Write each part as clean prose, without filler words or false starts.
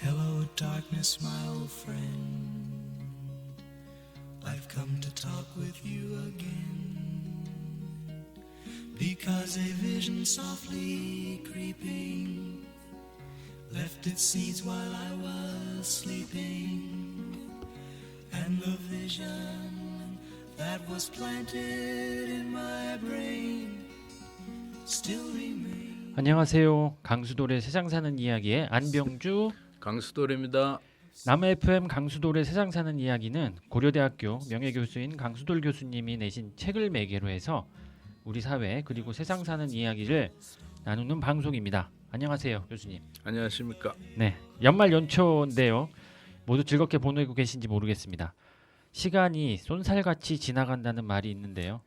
Hello, darkness, my old friend. I've come to talk with you again. Because a vision softly creeping left its seeds while I was sleeping. And the vision that was planted in my brain still remains. 안녕하세요. 강수돌의 세상 사는 이야기의 안병주 강수돌입니다. 남 FM 강수돌의 세상 사는 이야기는 고려대학교 명예교수인 강수돌 교수님이 내신 책을 매개로 해서 우리 사회 그리고 세상 사는 이야기를 나누는 방송입니다. 안녕하세요, 교수님. 안녕하십니까? 네, 연말 연초인데요. 모두 즐겁게 보내고 계신지 모르겠습니다. 시간이 쏜살같이 지나간다는 말이 있는데요.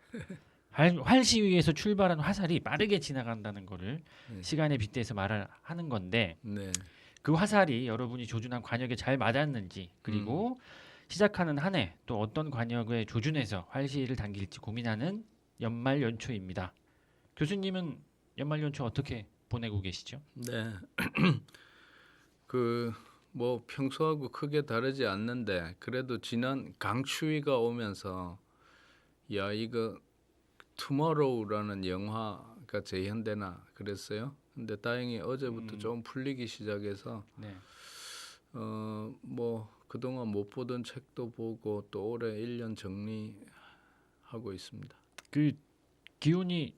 활시 위에서 출발한 화살이 빠르게 지나간다는 거를 시간에 빗대서 말을 하는 건데 네. 그 화살이 여러분이 조준한 관역에 잘 맞았는지 그리고 시작하는 한 해 또 어떤 관역에 조준해서 활시를 당길지 고민하는 연말 연초입니다. 교수님은 연말 연초 어떻게 보내고 계시죠? 네. 뭐 평소하고 크게 다르지 않는데 그래도 지난 강추위가 오면서 야 이거 투모로우라는 영화가 재현되나 그랬어요. 근데 다행히 어제부터 좀 풀리기 시작해서 네. 뭐 그동안 못 보던 책도 보고 또 올해 1년 정리하고 있습니다. 그 기온이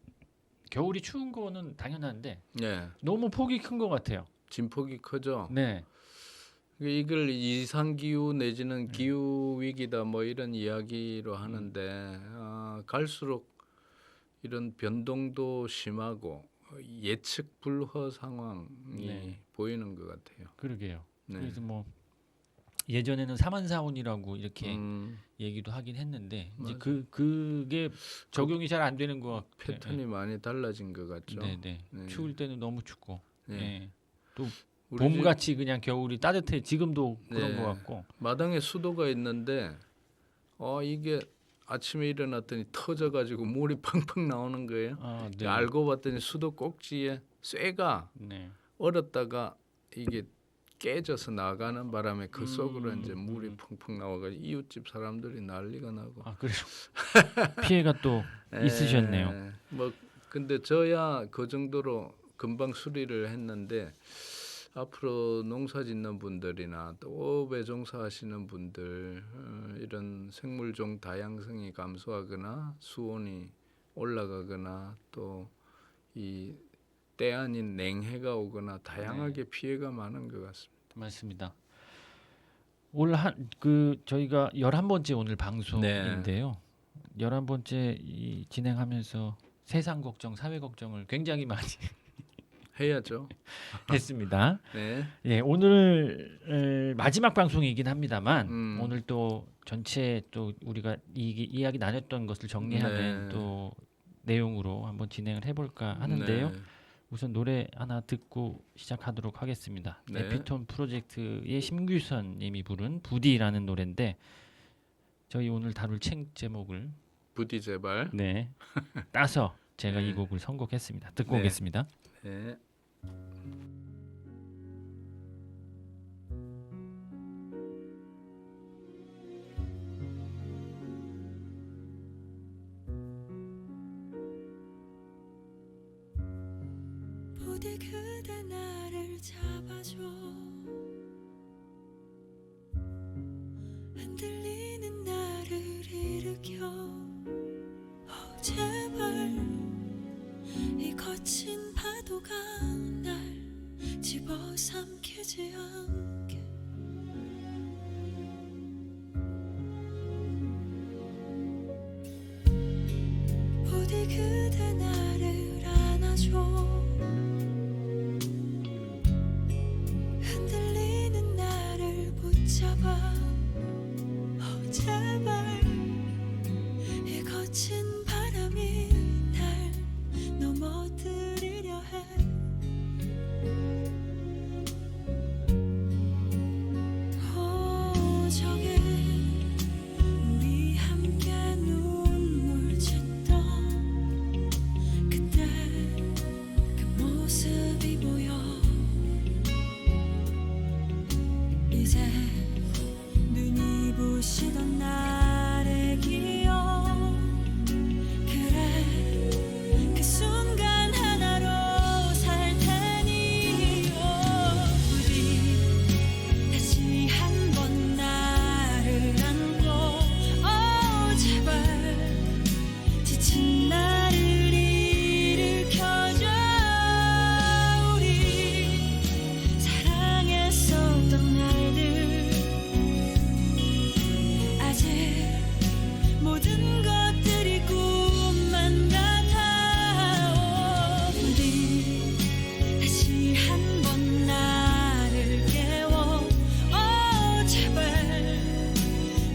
겨울이 추운 거는 당연한데 네. 너무 폭이 큰 것 같아요. 진폭이 크죠. 네. 이걸 이상 기후 내지는 기후 위기다 뭐 이런 이야기로 하는데 갈수록 이런 변동도 심하고 예측 불허 상황이 네. 보이는 것 같아요. 그러게요. 네. 그래서 뭐 예전에는 사만사온이라고 이렇게 얘기도 하긴 했는데 이제 그게 적용이 잘 안 되는 것 같아요. 패턴이 많이 달라진 것 같죠. 네네. 네. 추울 때는 너무 춥고, 네. 네. 또 우리 집 봄같이 그냥 겨울이 따뜻해. 지금도 그런 네. 것 같고. 마당에 수도가 있는데 이게 아침에 일어났더니 터져가지고 물이 펑펑 나오는 거예요. 아, 네. 알고 봤더니 수도 꼭지에 쇠가 네. 얼었다가 이게 깨져서 나가는 바람에 그 속으로 이제 물이 펑펑 나와가지고 이웃집 사람들이 난리가 나고. 아, 그래요. 피해가 또 있으셨네요. 뭐 근데 저야 그 정도로 금방 수리를 했는데 앞으로 농사짓는 분들이나 또 어업에 종사하시는 분들 이런 생물종 다양성이 감소하거나 수온이 올라가거나 또 이 때 아닌 냉해가 오거나 다양하게 피해가 많은 것 같습니다. 맞습니다. 올 저희가 11번째 오늘 방송인데요. 11번째 진행하면서 세상 걱정, 사회 걱정을 굉장히 많이 해야죠. 했습니다. 네. 예, 오늘 마지막 방송이긴 합니다만 오늘 또 전체 또 우리가 이야기 나눴던 것을 정리하는 또 내용으로 한번 진행을 해볼까 하는데요. 네. 우선 노래 하나 듣고 시작하도록 하겠습니다. 네. 에피톤 프로젝트의 심규선님이 부른 부디라는 노래인데 저희 오늘 다룰 책 제목을 부디 제발. 네 따서 제가 네. 이 곡을 선곡했습니다. 듣고 네. 오겠습니다. 네. 부디 그대 나를 잡아줘 흔들리는 나를 일으켜 제발 이 거친 파도가 날 집어삼키지 않게 부디 그대 나를 안아줘 흔들리는 나를 붙잡아 제발 이 거친 바람이 날 넘어뜨리려 해 이제 눈이 부시던 날의 기억 그래 그 순간 하나로 살 테니 우리 다시 한번 나를 안고 제발 지친 나를 일으켜줘 우리 사랑했었던 날들 아직 모든 것들이 꿈만 같아 우리 다시 한번 나를 깨워 제발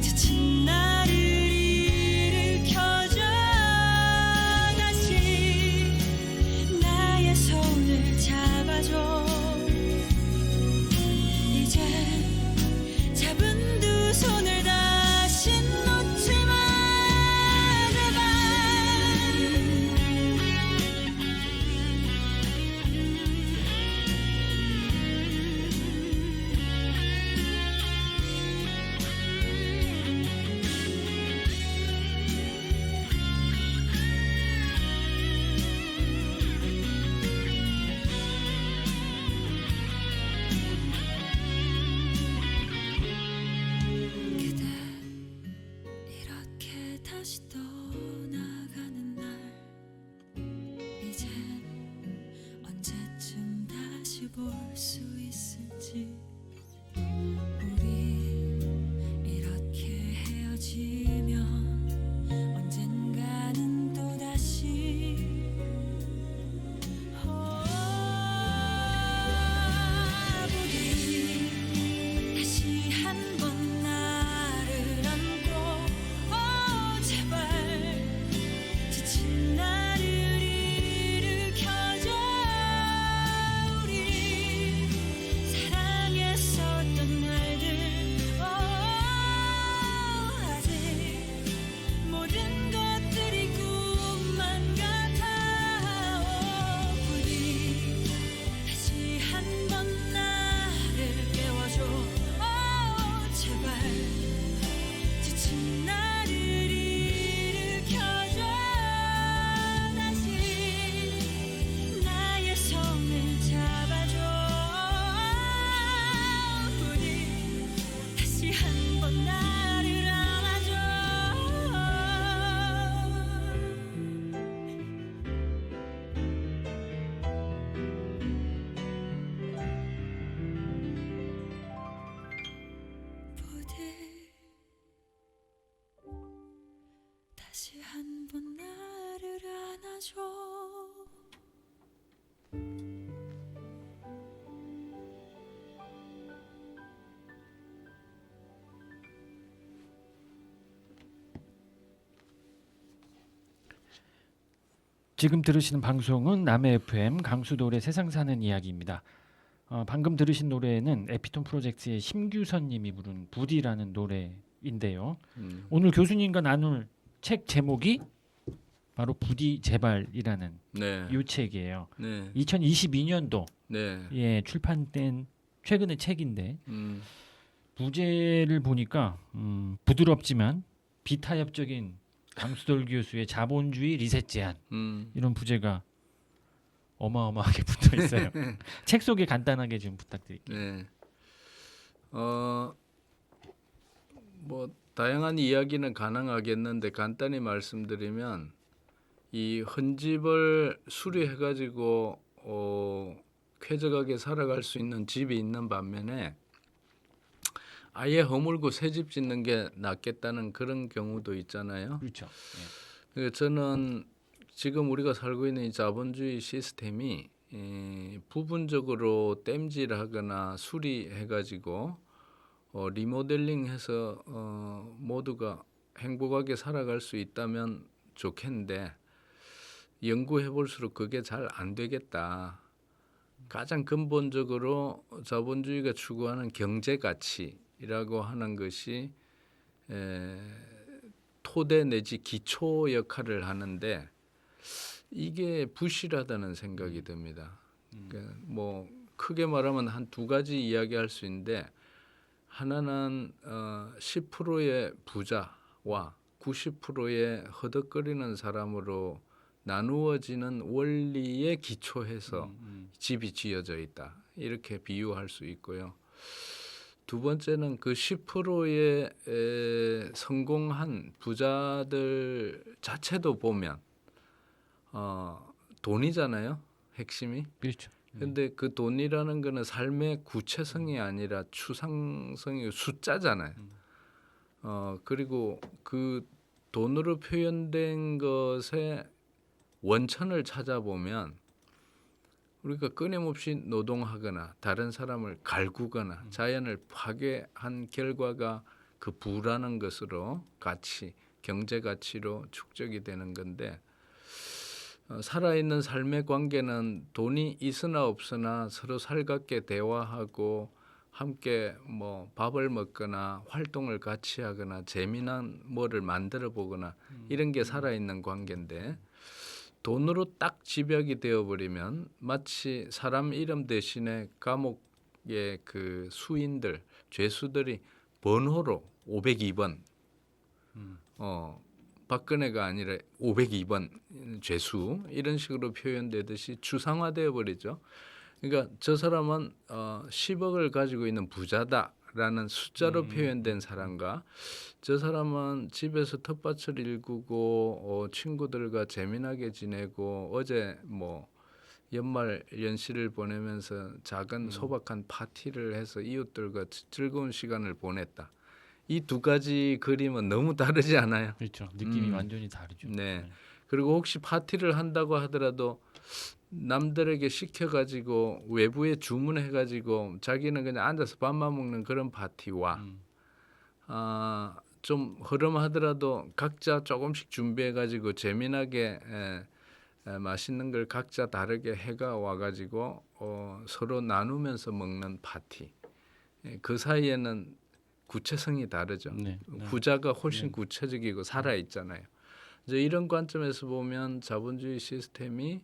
지친 나를 일으켜줘 다시 나의 손을 잡아줘 이제 잡은 두 손을 다시 놓지 마 제발 그대 이렇게 다시 떠나가는 날 이젠 언제쯤 다시 볼 수 있을지 우리 이렇게 헤어지면 언젠가는 또다시 우리 다시 한번 나를 안고 제발 지친 나를 일으켜줘 우리 사랑했었던 날들 아직 모든 것들이 꿈만 같아 우리 다시 한번 나를 깨워줘 제발 지친 나를 일으켜줘 다시 나의 손을 잡아줘 우리 다시 한번 나를 안아줘 부디 다시 한번 나를 안아줘 지금 들으시는 방송은 남해 FM 강수돌의 세상 사는 이야기입니다. 방금 들으신 노래는 에피톤 프로젝트의 심규선님이 부른 부디라는 노래인데요. 오늘 교수님과 나눌 책 제목이 바로 부디 제발이라는 네. 이 책이에요. 네. 2022년도 네. 예 출판된 최근의 책인데 부제를 보니까 부드럽지만 비타협적인 강수돌 교수의 자본주의 리셋 제안 이런 부제가 어마어마하게 붙어 있어요. 책 소개 간단하게 좀 부탁드릴게요. 네. 뭐 다양한 이야기는 가능하겠는데 간단히 말씀드리면 이 헌집을 수리해 가지고 쾌적하게 살아갈 수 있는 집이 있는 반면에 아예 허물고 새 집 짓는 게 낫겠다는 그런 경우도 있잖아요. 그렇죠. 그래서 저는 지금 우리가 살고 있는 이 자본주의 시스템이 부분적으로 땜질하거나 수리해가지고 리모델링해서 모두가 행복하게 살아갈 수 있다면 좋겠는데 연구해 볼수록 그게 잘 안 되겠다. 가장 근본적으로 자본주의가 추구하는 경제 가치라고 하는 것이 토대 내지 기초 역할을 하는데 이게 부실하다는 생각이 듭니다. 그러니까 뭐 크게 말하면 한 두 가지 이야기할 수 있는데 하나는 10%의 부자와 90%의 허덕거리는 사람으로 나누어지는 원리에 기초해서 집이 지어져 있다. 이렇게 비유할 수 있고요. 두 번째는 그 10%의 성공한 부자들 자체도 보면 돈이잖아요. 핵심이. 그렇죠. 근데 그 돈이라는 거는 삶의 구체성이 아니라 추상성이 숫자잖아요. 그리고 그 돈으로 표현된 것의 원천을 찾아보면 우리가 끊임없이 노동하거나 다른 사람을 갈구거나 자연을 파괴한 결과가 그 부라는 것으로 가치, 경제 가치로 축적이 되는 건데 살아있는 삶의 관계는 돈이 있으나 없으나 서로 살갑게 대화하고 함께 뭐 밥을 먹거나 활동을 같이 하거나 재미난 뭐를 만들어 보거나 이런 게 살아있는 관계인데 돈으로 딱 집약이 되어버리면 마치 사람 이름 대신에 감옥의 그 수인들, 죄수들이 번호로 502번 박근혜가 아니라 502번 죄수 이런 식으로 표현되듯이 추상화되어 버리죠. 그러니까 저 사람은 10억을 가지고 있는 부자다라는 숫자로 표현된 사람과 저 사람은 집에서 텃밭을 일구고 친구들과 재미나게 지내고 어제 뭐 연말 연시를 보내면서 작은 소박한 파티를 해서 이웃들과 즐거운 시간을 보냈다. 이 두 가지 그림은 너무 다르지 않아요? 그렇죠. 느낌이 완전히 다르죠. 네. 그리고 혹시 파티를 한다고 하더라도 남들에게 시켜가지고 외부에 주문해가지고 자기는 그냥 앉아서 밥만 먹는 그런 파티와 좀 허름하더라도 각자 조금씩 준비해가지고 재미나게 맛있는 걸 각자 다르게 해가 와가지고 서로 나누면서 먹는 파티. 그 사이에는 구체성이 다르죠. 네. 부자가 훨씬 구체적이고 살아 있잖아요. 이제 이런 관점에서 보면 자본주의 시스템이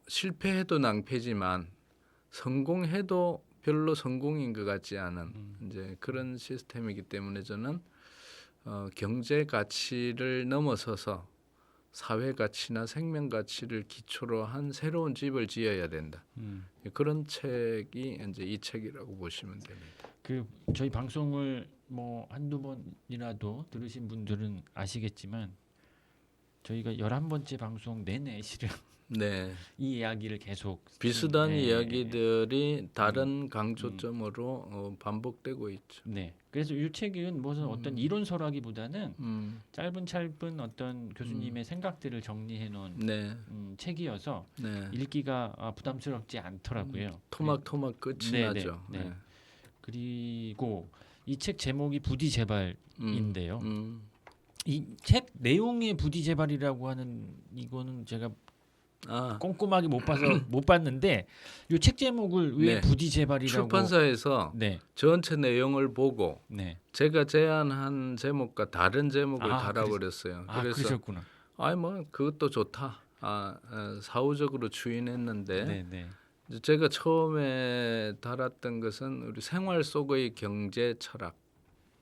실패해도 낭패지만 성공해도 별로 성공인 것 같지 않은 이제 그런 시스템이기 때문에 저는 경제 가치를 넘어서서 사회 가치나 생명 가치를 기초로 한 새로운 집을 지어야 된다. 그런 책이 이제 이 책이라고 보시면 됩니다. 그 저희 방송을 뭐 한두 번이라도 들으신 분들은 아시겠지만 저희가 11번째 방송 내내 실은 네, 이 이야기를 계속 비슷한 네. 이야기들이 다른 강조점으로 반복되고 있죠. 네. 그래서 이 책은 무슨 어떤 이론서라기보다는 짧은 어떤 교수님의 생각들을 정리해 놓은 네, 책이어서 네. 읽기가 부담스럽지 않더라고요. 토막토막 끝이 네, 나죠. 네, 네. 그리고 이 책 제목이 부디 제발인데요. 이 책 내용의 부디 제발이라고 하는 이거는 제가 꼼꼼하게 못 봤는데 이 책 제목을 왜 네. 부디 제발이라고 출판사에서 네. 전체 내용을 보고 네. 제가 제안한 제목과 다른 제목을 아, 달아버렸어요. 그래서 그러셨구나. 뭐 그것도 좋다. 사후적으로 추인했는데 네, 네. 이제 제가 처음에 달았던 것은 우리 생활 속의 경제 철학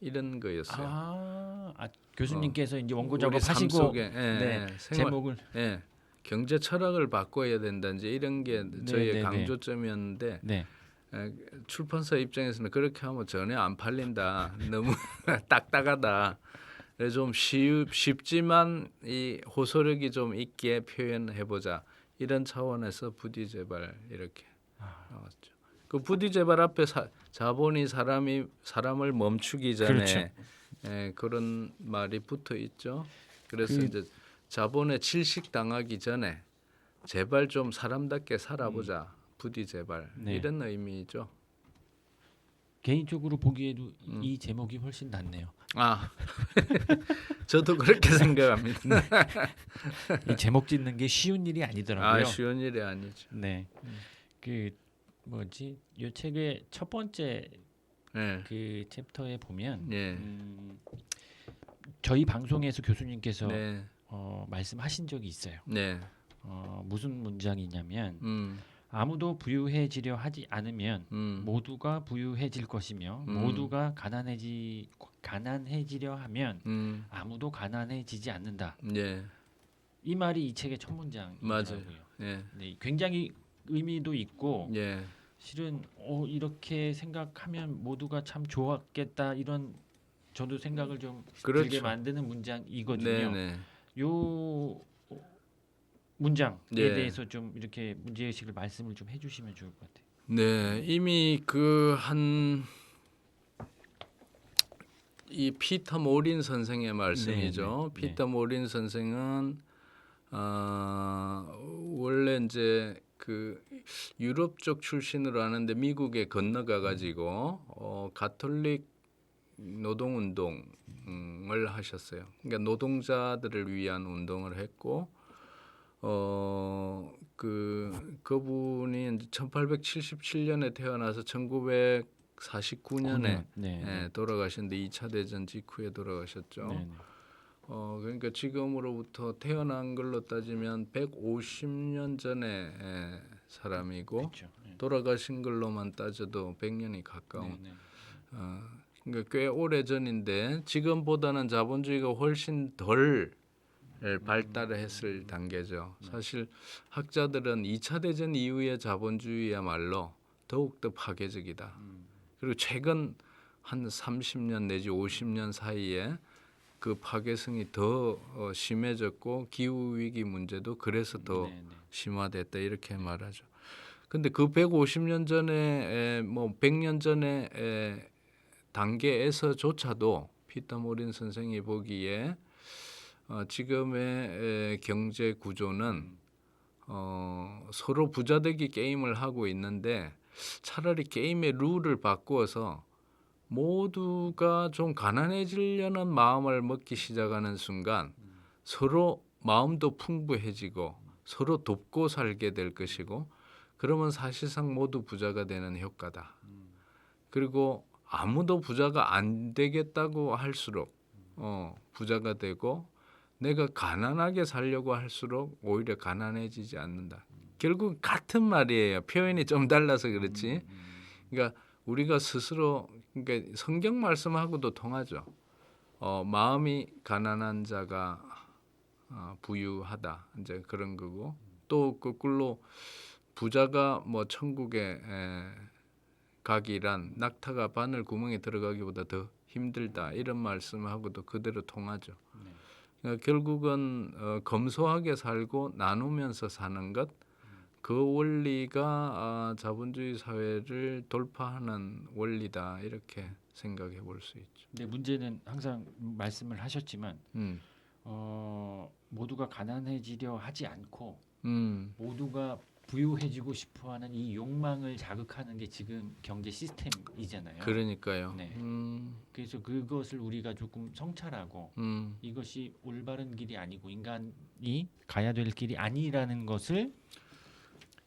이런 거였어요. 교수님께서 이제 원고 우리 작업하시고 삶 속에 네, 생활, 제목을 경제 철학을 바꿔야 된다. 이제 이런 게 저희의 강조점이었는데 네. 출판사 입장에서는 그렇게 하면 전혀 안 팔린다. 너무 딱딱하다. 그래서 좀 쉽지만 이 호소력이 좀 있게 표현해보자. 이런 차원에서 부디 제발 이렇게 나왔죠. 그 부디 제발 앞에 자본이 사람을 멈추기 전에 그렇죠. 그런 말이 붙어 있죠. 그래서 이제 자본에 질식당하기 전에 제발 좀 사람답게 살아보자. 부디 제발 이런 의미죠. 개인적으로 보기에도 이 제목이 훨씬 낫네요. 저도 그렇게 생각합니다. 이 제목 짓는 게 쉬운 일이 아니더라고요. 쉬운 일이 아니죠. 네. 그 뭐지? 이 책의 첫 번째 그 챕터에 보면 저희 방송에서 교수님께서 말씀하신 적이 있어요. 무슨 문장이냐면 아무도 부유해지려 하지 않으면 음. 모두가 부유해질 것이며 모두가 가난해지려 하면 아무도 가난해지지 않는다. 예. 이 말이 이 책의 첫 문장이더라고요. 예. 네, 굉장히 의미도 있고 예. 실은 이렇게 생각하면 모두가 참 좋았겠다 이런 저도 생각을 좀 그렇죠. 들게 만드는 문장이거든요. 네네. 요 문장에 예. 대해서 좀 이렇게 문제의식을 말씀을 좀 해주시면 좋을 것 같아요. 네, 이미 이 피터 모린 선생의 말씀이죠. 네, 네. 피터 모린 선생은 원래 이제 그 유럽 쪽 출신으로 하는데 미국에 건너가 가지고 가톨릭 노동운동을 하셨어요. 그러니까 노동자들을 위한 운동을 했고 그분이 이제 1877년에 태어나서 1949년에 네. 돌아가셨는데 2차 대전 직후에 돌아가셨죠. 네. 그러니까 지금으로부터 태어난 걸로 따지면 150년 전에 사람이고 그렇죠. 네. 돌아가신 걸로만 따져도 100년이 가까운. 네. 그러니까 꽤 오래 전인데 지금보다는 자본주의가 훨씬 덜 발달을 했을 단계죠. 사실 학자들은 2차 대전 이후의 자본주의야말로 더욱더 파괴적이다. 그리고 최근 한 30년 내지 50년 사이에 그 파괴성이 더 심해졌고 기후 위기 문제도 그래서 더 심화됐다 이렇게 말하죠. 근데 그 150년 전에 뭐 100년 전에 단계에서조차도 피터 모린 선생이 보기에 지금의 경제 구조는 서로 부자되기 게임을 하고 있는데 차라리 게임의 룰을 바꾸어서 모두가 좀 가난해지려는 마음을 먹기 시작하는 순간 서로 마음도 풍부해지고 서로 돕고 살게 될 것이고 그러면 사실상 모두 부자가 되는 효과다. 그리고 아무도 부자가 안 되겠다고 할수록 부자가 되고 내가 가난하게 살려고 할수록 오히려 가난해지지 않는다. 결국 같은 말이에요. 표현이 좀 달라서 그렇지. 그러니까 우리가 스스로 그러니까 성경 말씀하고도 통하죠. 마음이 가난한 자가 부유하다. 이제 그런 거고 또 거꾸로 부자가 뭐 천국에 가기란 낙타가 바늘 구멍에 들어가기보다 더 힘들다. 이런 말씀하고도 그대로 통하죠. 그러니까 결국은 검소하게 살고 나누면서 사는 것, 그 원리가 자본주의 사회를 돌파하는 원리다 이렇게 생각해 볼 수 있죠. 근데 문제는 항상 말씀을 하셨지만 모두가 가난해지려 하지 않고 모두가 부유해지고 싶어하는 이 욕망을 자극하는 게 지금 경제 시스템이잖아요. 그러니까요. 네. 그래서 그것을 우리가 조금 성찰하고 이것이 올바른 길이 아니고 인간이 가야 될 길이 아니라는 것을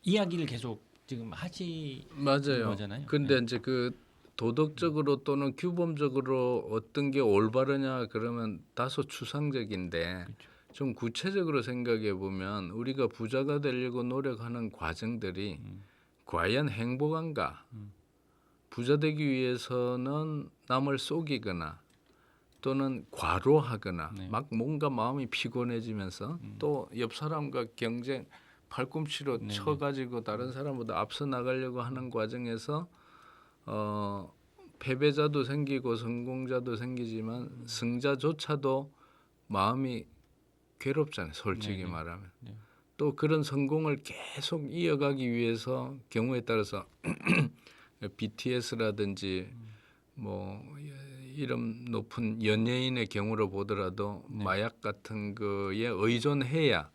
이야기를 계속 지금 하시는 맞아요. 거잖아요. 근데 이제 그 도덕적으로 또는 규범적으로 어떤 게 올바르냐 그러면 다소 추상적인데 그렇죠. 좀 구체적으로 생각해 보면 우리가 부자가 되려고 노력하는 과정들이 과연 행복한가? 부자 되기 위해서는 남을 속이거나 또는 과로하거나 네. 막 뭔가 마음이 피곤해지면서 또 옆 사람과 경쟁 팔꿈치로 네네. 쳐가지고 다른 사람보다 앞서 나가려고 하는 과정에서 패배자도 생기고 성공자도 생기지만 승자조차도 마음이 괴롭잖아요. 솔직히 네네. 말하면. 네. 또 그런 성공을 계속 이어가기 위해서 경우에 따라서 BTS라든지 뭐 이름 높은 연예인의 경우로 보더라도 네. 마약 같은 거에 의존해야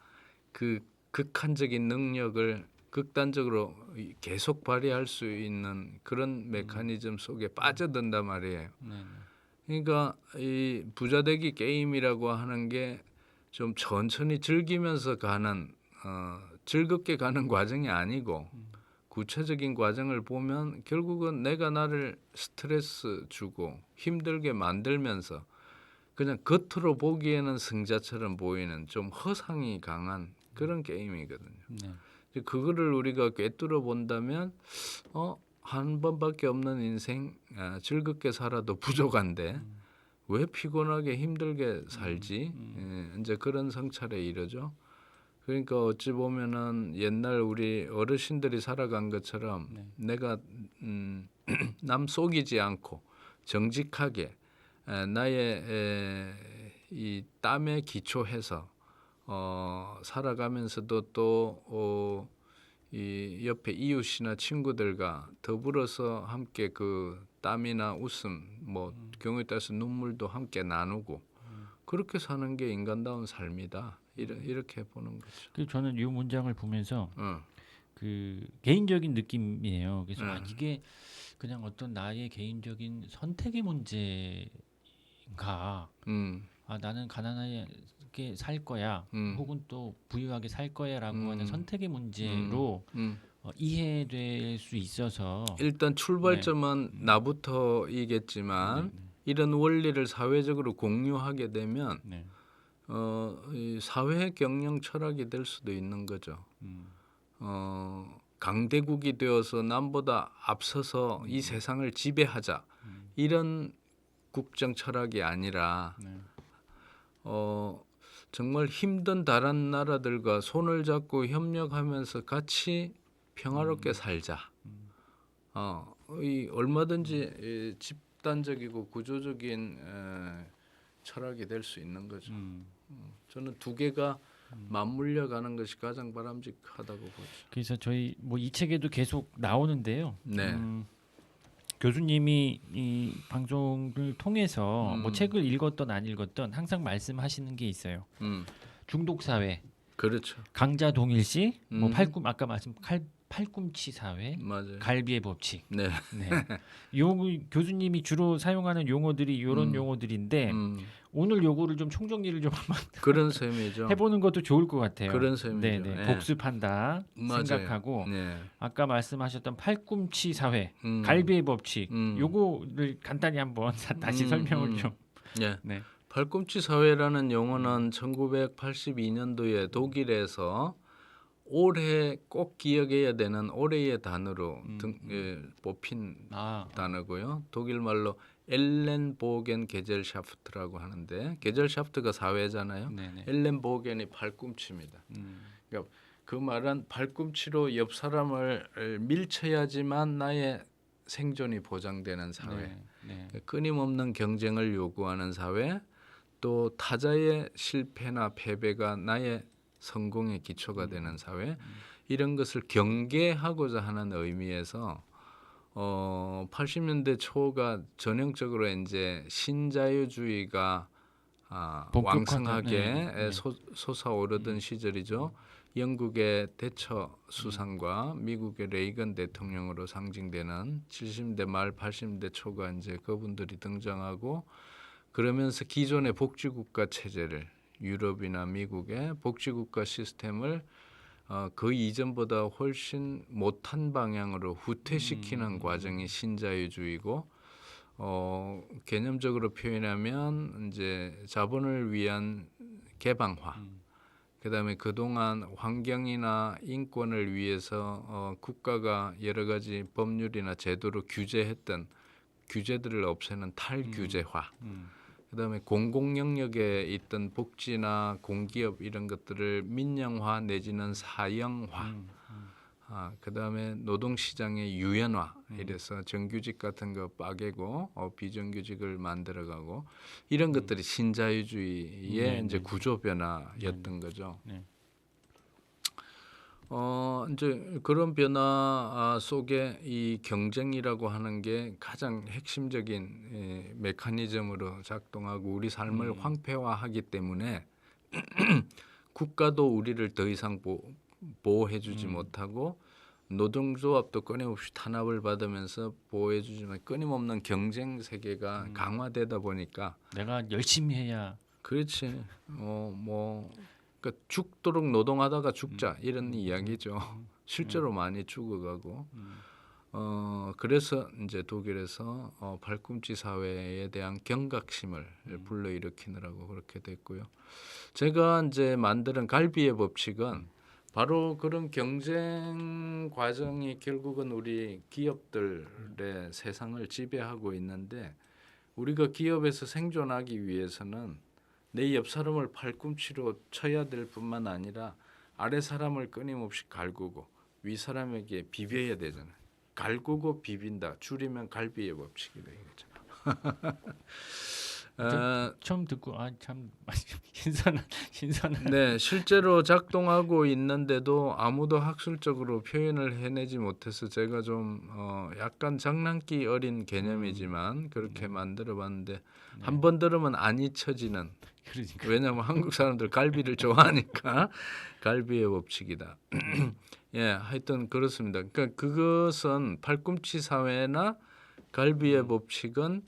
그 극한적인 능력을 극단적으로 계속 발휘할 수 있는 그런 메커니즘 속에 빠져든단 말이에요. 그러니까 이 부자되기 게임이라고 하는 게 좀 천천히 즐기면서 가는 즐겁게 가는 과정이 아니고 구체적인 과정을 보면 결국은 내가 나를 스트레스 주고 힘들게 만들면서 그냥 겉으로 보기에는 승자처럼 보이는 좀 허상이 강한 그런 게임이거든요. 네. 이제 그거를 우리가 꿰뚫어 본다면 한 번밖에 없는 인생 즐겁게 살아도 부족한데 왜 피곤하게 힘들게 살지? 예, 이제 그런 성찰에 이르죠. 그러니까 어찌 보면은 옛날 우리 어르신들이 살아간 것처럼 네. 내가 남 속이지 않고 정직하게 나의 이 땀에 기초해서 살아가면서도 또 이 옆에 이웃이나 친구들과 더불어서 함께 그 땀이나 웃음, 뭐 경우에 따라서 눈물도 함께 나누고 그렇게 사는 게 인간다운 삶이다. 이렇게 보는 거죠. 그 저는 이 문장을 보면서 어. 그 개인적인 느낌이에요. 그래서 네. 이게 그냥 어떤 나의 개인적인 선택의 문제인가? 나는 가난하게 살 거야, 혹은 또 부유하게 살 거야라고 하는 선택의 문제로 이해될 수 있어서 일단 출발점은 나부터이겠지만 이런 원리를 사회적으로 공유하게 되면 네. 이 사회 경영 철학이 될 수도 있는 거죠. 강대국이 되어서 남보다 앞서서 이 세상을 지배하자 이런 국정 철학이 아니라 네. 정말 힘든 다른 나라들과 손을 잡고 협력하면서 같이 평화롭게 살자. 이 얼마든지 이 집단적이고 구조적인 철학이 될 수 있는 거죠. 저는 두 개가 맞물려 가는 것이 가장 바람직하다고 보죠. 그래서 저희 뭐 이 책에도 계속 나오는데요. 네. 교수님이 이 방송을 통해서 뭐 책을 읽었던 안 읽었던 항상 말씀하시는 게 있어요. 중독 사회, 그렇죠. 강자 동일시, 뭐 아까 말씀 팔꿈치 사회, 맞아요. 갈비의 법칙. 네. 네. 교수님이 주로 사용하는 용어들이 이런 용어들인데 오늘 요거를 좀 총정리를 좀 한번 그런 셈이죠. 해보는 것도 좋을 것 같아요. 그런 셈이죠. 네네. 네. 복습한다 맞아요. 생각하고 네. 아까 말씀하셨던 팔꿈치 사회, 갈비의 법칙, 요거를 간단히 한번 다시 설명을 좀. 네. 네. 팔꿈치 사회라는 용어는 1982년도에 독일에서 올해 꼭 기억해야 되는 올해의 단어로 뽑힌 단어고요. 독일 말로 엘렌보겐 게젤샤프트라고 하는데 게젤샤프트가 사회잖아요. 네네. 엘렌보겐이 팔꿈치입니다. 그러니까 그 말은 팔꿈치로 옆 사람을 밀쳐야지만 나의 생존이 보장되는 사회. 네. 끊임없는 경쟁을 요구하는 사회, 또 타자의 실패나 패배가 나의 성공의 기초가 되는 사회, 이런 것을 경계하고자 하는 의미에서 80년대 초가 전형적으로 이제 신자유주의가 왕성하게 솟아오르던 시절이죠. 영국의 대처 수상과 미국의 레이건 대통령으로 상징되는 70년대 말 80년대 초가 이제 그분들이 등장하고 그러면서 기존의 복지국가 체제를 유럽이나 미국의 복지국가 시스템을 그 이전보다 훨씬 못한 방향으로 후퇴시키는 과정이 신자유주의고 개념적으로 표현하면 이제 자본을 위한 개방화. 그다음에 그동안 환경이나 인권을 위해서 국가가 여러 가지 법률이나 제도로 규제했던 규제들을 없애는 탈규제화. 그다음에 공공 영역에 있던 복지나 공기업 이런 것들을 민영화 내지는 사형화. 그다음에 노동시장의 유연화 이래서 정규직 같은 거 빠개고 비정규직을 만들어가고 이런 것들이 신자유주의의 이제 구조 변화였던 거죠. 네. 이제 그런 변화 속에 이 경쟁이라고 하는 게 가장 핵심적인 메커니즘으로 작동하고 우리 삶을 황폐화하기 때문에 국가도 우리를 더 이상 보호해주지 못하고 노동조합도 끊임없이 탄압을 받으면서 보호해주지만 끊임없는 경쟁 세계가 강화되다 보니까 내가 열심히 해야. 그렇지. 그러니까 죽도록 노동하다가 죽자 이런 이야기죠. 실제로 많이 죽어가고. 그래서 이제 독일에서 발꿈치 사회에 대한 경각심을 불러일으키느라고 그렇게 됐고요. 제가 이제 만드는 갈비의 법칙은 바로 그런 경쟁 과정이 결국은 우리 기업들의 세상을 지배하고 있는데 우리가 기업에서 생존하기 위해서는 내 옆 사람을 팔꿈치로 쳐야 될 뿐만 아니라 아래 사람을 끊임없이 갈구고 위 사람에게 비벼야 되잖아요. 갈구고 비빈다. 줄이면 갈비의 법칙이다 이거죠. 처음 듣고 참 신선한. 네, 실제로 작동하고 있는데도 아무도 학술적으로 표현을 해내지 못해서 제가 좀 약간 장난기 어린 개념이지만 그렇게 만들어봤는데 한 번 들으면 안 잊혀지는. 그러니까. 왜냐하면 한국 사람들 갈비를 좋아하니까 갈비의 법칙이다. 예, 하여튼 그렇습니다. 그러니까 그것은 팔꿈치 사회나 갈비의 법칙은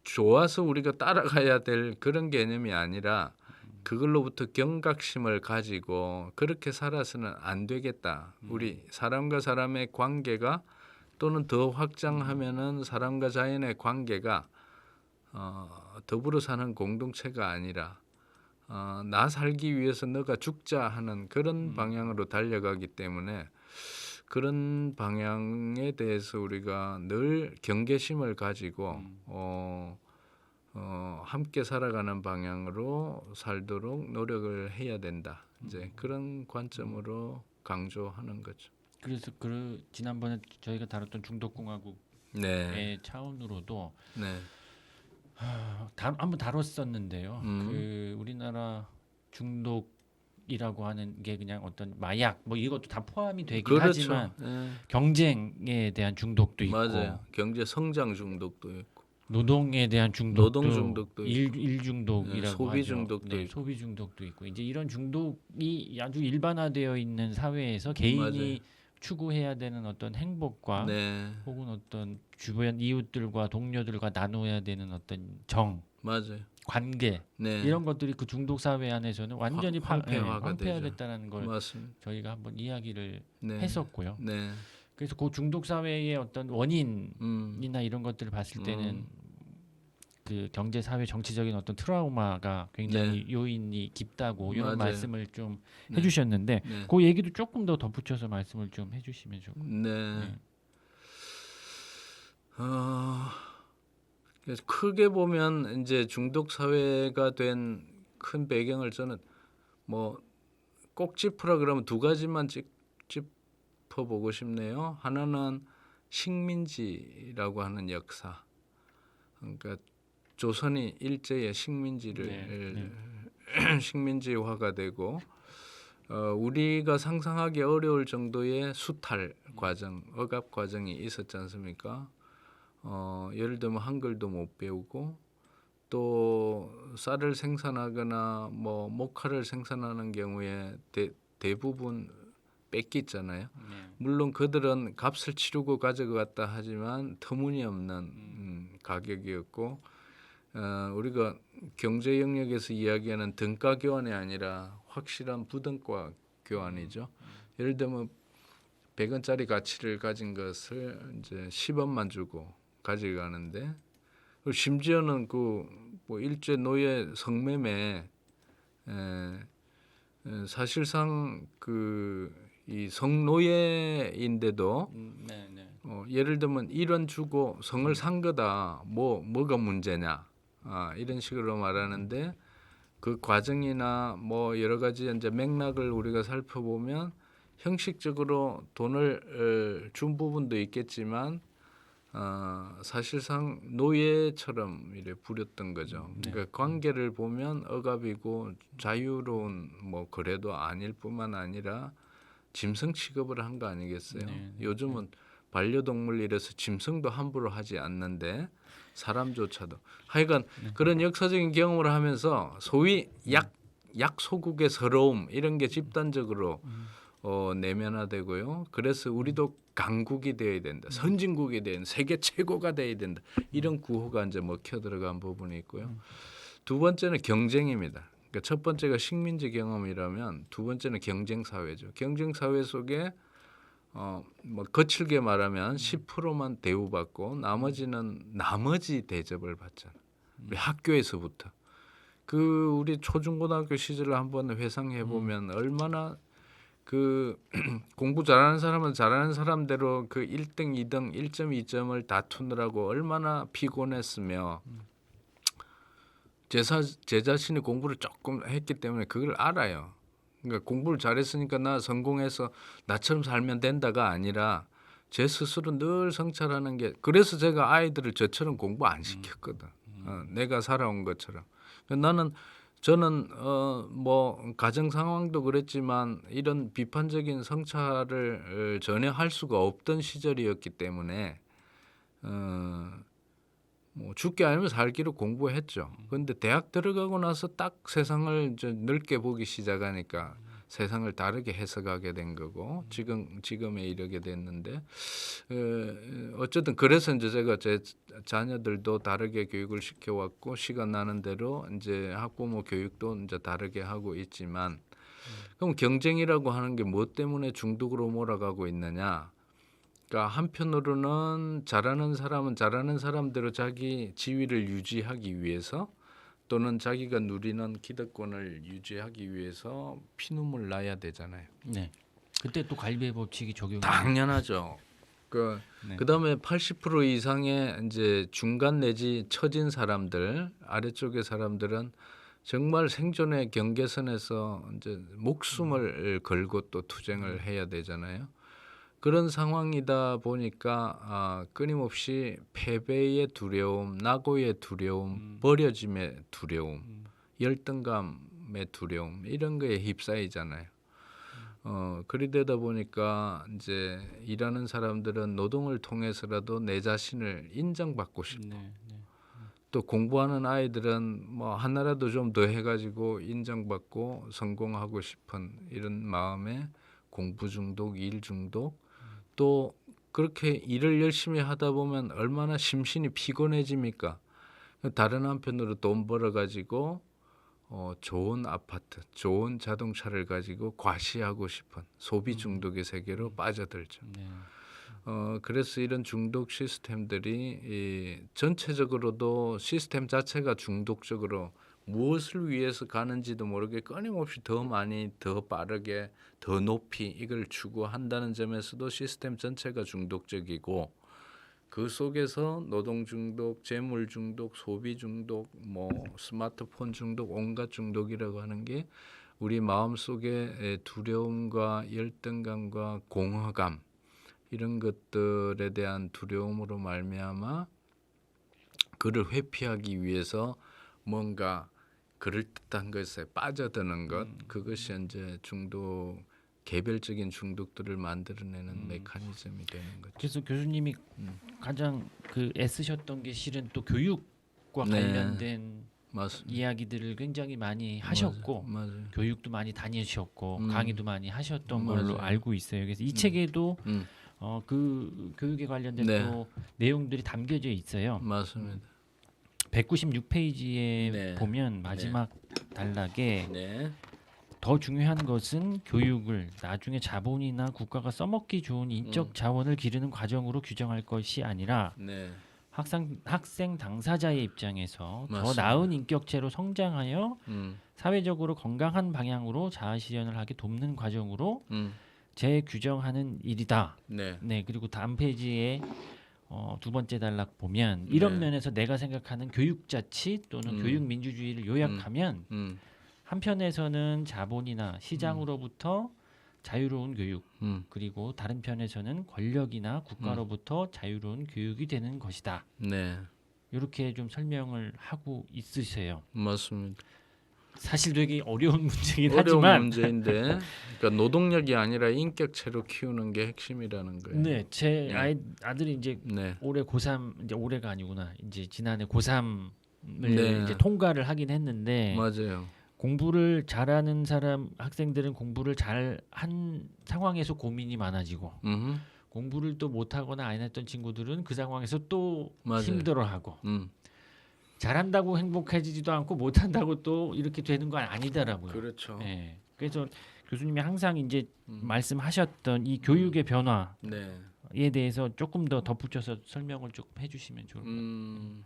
좋아서 우리가 따라가야 될 그런 개념이 아니라 그걸로부터 경각심을 가지고 그렇게 살아서는 안 되겠다. 우리 사람과 사람의 관계가 또는 더 확장하면은 사람과 자연의 관계가 더불어 사는 공동체가 아니라 나 살기 위해서 너가 죽자 하는 그런 방향으로 달려가기 때문에 그런 방향에 대해서 우리가 늘 경계심을 가지고 함께 살아가는 방향으로 살도록 노력을 해야 된다. 이제 그런 관점으로 강조하는 거죠. 그래서 지난번에 저희가 다뤘던 중독공화국의 네, 차원으로도 네, 한번 다뤘었는데요. 음. 그 우리나라 중독이라고 하는 게 그냥 어떤 마약 뭐 이것도 다 포함이 되긴 그렇죠. 하지만 예, 경쟁에 대한 중독도 있고 맞아요. 경제 성장 중독도 있고, 노동에 대한 중독도 노동 중독도 일 중독이라고 네, 소비 하죠. 중독도 네, 있고. 소비 중독도 있고 이제 이런 중독이 아주 일반화되어 있는 사회에서 개인이 맞아요. 추구해야 되는 어떤 행복과 네, 혹은 어떤 주변 이웃들과 동료들과 나누어야 되는 어떤 정, 맞아요. 관계 네, 이런 것들이 그 중독 사회 안에서는 완전히 황폐화가 되죠. 황폐화됐다는 걸 맞습니다. 저희가 한번 이야기를 네, 했었고요. 네, 그래서 그 중독 사회의 어떤 원인이나 이런 것들을 봤을 때는 그 경제 사회 정치적인 어떤 트라우마가 굉장히 요인이 깊다고 이런 맞아요. 말씀을 좀 네. 해주셨는데 네. 그 얘기도 조금 더 덧붙여서 말씀을 좀 해주시면 좋고. 네. 그래서 크게 보면 이제 중독 사회가 된 큰 배경을 저는 뭐 꼭 짚으라 그러면 두 가지만 짚어보고 싶네요. 하나는 식민지라고 하는 역사. 그러니까 조선이 일제의 식민지를 식민지화가 되고 우리가 상상하기 어려울 정도의 수탈 과정, 억압 과정이 있었지 않습니까? 예를 들면 한글도 못 배우고 또 쌀을 생산하거나 뭐 목화를 생산하는 경우에 대부분 뺏기잖아요. 물론 그들은 값을 치르고 가져갔다 하지만 터무니없는 가격이었고 우리가 경제 영역에서 이야기하는 등가 교환이 아니라 확실한 부등가 교환이죠. 예를 들면 100원짜리 가치를 가진 것을 이제 10원만 주고 가져가는데 심지어는 그 뭐 일제 노예 성매매 사실상 그 이 성노예인데도 예를 들면 1원 주고 성을 산 거다. 뭐가 문제냐? 이런 식으로 말하는데 그 과정이나 뭐 여러 가지 이제 맥락을 우리가 살펴보면 형식적으로 돈을 준 부분도 있겠지만 사실상 노예처럼 이래 부렸던 거죠. 그러니까 관계를 보면 억압이고 자유로운 뭐 거래도 아닐 뿐만 아니라 짐승 취급을 한 거 아니겠어요? 요즘은 반려동물 이래서 짐승도 함부로 하지 않는데 사람조차도 하여간 그런 역사적인 경험을 하면서 소위 약소국의 서러움 이런 게 집단적으로 내면화되고요. 그래서 우리도 강국이 되어야 된다. 선진국이 되어야 된다. 세계 최고가 되어야 된다. 이런 구호가 이제 먹혀 들어간 부분이 있고요. 두 번째는 경쟁입니다. 그러니까 첫 번째가 식민지 경험이라면 두 번째는 경쟁 사회죠. 경쟁 사회 속에 뭐 거칠게 말하면 10%만 대우받고 나머지는 나머지 대접을 받잖아. 우리 학교에서부터. 그 우리 초중고등학교 시절을 한번 회상해 보면 얼마나 그 공부 잘하는 사람은 잘하는 사람대로 그 1등, 2등, 1점, 2점을 다투느라고 얼마나 피곤했으며 제 자신이 공부를 조금 했기 때문에 그걸 알아요. 그러니까 공부를 잘했으니까 나 성공해서 나처럼 살면 된다가 아니라 제 스스로 늘 성찰하는 게 그래서 제가 아이들을 저처럼 공부 안 시켰거든. 내가 살아온 것처럼. 저는 뭐 가정 상황도 그랬지만 이런 비판적인 성찰을 전혀 할 수가 없던 시절이었기 때문에 뭐 죽기 아니면 살기로 공부했죠. 그런데 대학 들어가고 나서 딱 세상을 이제 넓게 보기 시작하니까 세상을 다르게 해석하게 된 거고 지금에 이르게 됐는데 어쨌든 그래서 이제 제가 제 자녀들도 다르게 교육을 시켜왔고 시간 나는 대로 이제 학부모 교육도 이제 다르게 하고 있지만 그럼 경쟁이라고 하는 게 뭐 때문에 중독으로 몰아가고 있느냐? 그러니까 한편으로는 잘하는 사람은 잘하는 사람대로 자기 지위를 유지하기 위해서 또는 자기가 누리는 기득권을 유지하기 위해서 피눈물 나야 되잖아요. 네. 그때 또 갈비의 법칙이 적용이 당연하죠. 그다음에 80% 이상의 이제 중간 내지 처진 사람들 아래쪽의 사람들은 정말 생존의 경계선에서 이제 목숨을 걸고 또 투쟁을 해야 되잖아요. 그런 상황이다 보니까 끊임없이 패배의 두려움, 낙오의 두려움, 버려짐의 두려움, 열등감의 두려움 이런 거에 휩싸이잖아요. 그리되다 보니까 이제 일하는 사람들은 노동을 통해서라도 내 자신을 인정받고 싶고 또 공부하는 아이들은 뭐 하나라도 좀 더 해가지고 인정받고 성공하고 싶은 이런 마음에 공부 중독, 일 중독 또 그렇게 일을 열심히 하다 보면 얼마나 심신이 피곤해집니까? 다른 한편으로 돈 벌어가지고 좋은 아파트, 좋은 자동차를 가지고 과시하고 싶은 소비 중독의 세계로 빠져들죠. 그래서 이런 중독 시스템들이 전체적으로도 시스템 자체가 중독적으로 무엇을 위해서 가는지도 모르게 끊임없이 더 많이, 더 빠르게, 더 높이 이걸 추구한다는 점에서도 시스템 전체가 중독적이고 그 속에서 노동 중독, 재물 중독, 소비 중독, 뭐 스마트폰 중독, 온갖 중독이라고 하는 게 우리 마음속에 두려움과 열등감과 공허감 이런 것들에 대한 두려움으로 말미암아 그를 회피하기 위해서 뭔가 그럴듯한 것에 빠져드는 것 그것이 이제 중독 개별적인 중독들을 만들어내는 메커니즘이 되는 거죠. 그래서 교수님이 가장 그 애쓰셨던 게 실은 또 교육과 네. 관련된 맞습니다. 이야기들을 굉장히 많이 하셨고 맞아요. 교육도 많이 다니셨고 음. 강의도 많이 하셨던 맞아요. 걸로 알고 있어요. 그래서 이 책에도 음. 그 교육에 관련된 네. 또 내용들이 담겨져 있어요. 맞습니다. 196페이지에 네. 보면 마지막 단락에 네. 더 중요한 것은 교육을 나중에 자본이나 국가가 써먹기 좋은 인적 자원을 기르는 과정으로 규정할 것이 아니라 네. 학생 당사자의 입장에서 더 맞습니다. 나은 인격체로 성장하여 음. 사회적으로 건강한 방향으로 자아 실현을 하게 돕는 과정으로 재규정하는 일이다. 네. 네, 그리고 다음 페이지에 두 번째 단락 보면 이런 네. 면에서 내가 생각하는 교육 자치 또는 교육 민주주의를 요약하면 한편에서는 자본이나 시장으로부터 자유로운 교육 그리고 다른 편에서는 권력이나 국가로부터 자유로운 교육이 되는 것이다. 네. 이렇게 좀 설명을 하고 있으세요. 맞습니다. 사실 되게 어려운 문제긴 어려운 하지만 문제인데 그러니까 노동력이 아니라 인격체로 키우는 게 핵심이라는 거예요. 네, 제 네. 아들이 이제 네. 올해 고3 이제 올해가 아니구나. 이제 지난해 고3을 네. 이제 통과를 하긴 했는데 맞아요. 공부를 잘하는 학생들은 공부를 잘한 상황에서 고민이 많아지고 공부를 또 못하거나 안 했던 친구들은 그 상황에서 또 맞아요. 힘들어하고 음. 잘한다고 행복해지지도 않고 못한다고 또 이렇게 되는 건 아니더라고요. 그렇죠. 네. 그래서 교수님이 항상 이제 말씀하셨던 이 교육의 변화에 네. 대해서 조금 더 덧붙여서 설명을 조금 해주시면 좋을 것 같아요.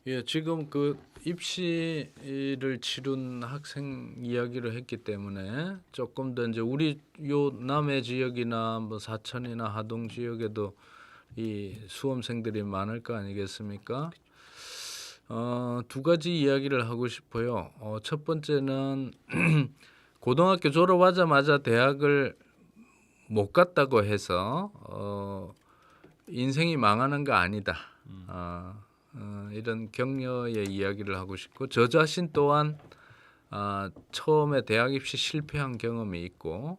예, 지금 그 입시를 치룬 학생 이야기를 했기 때문에 조금 더 이제 우리 요 남해 지역이나 뭐 사천이나 하동 지역에도 이 수험생들이 많을 거 아니겠습니까? 두 가지 이야기를 하고 싶어요. 첫 번째는 고등학교 졸업하자마자 대학을 못 갔다고 해서 인생이 망하는 거 아니다. 이런 격려의 이야기를 하고 싶고 저 자신 또한 처음에 대학 입시 실패한 경험이 있고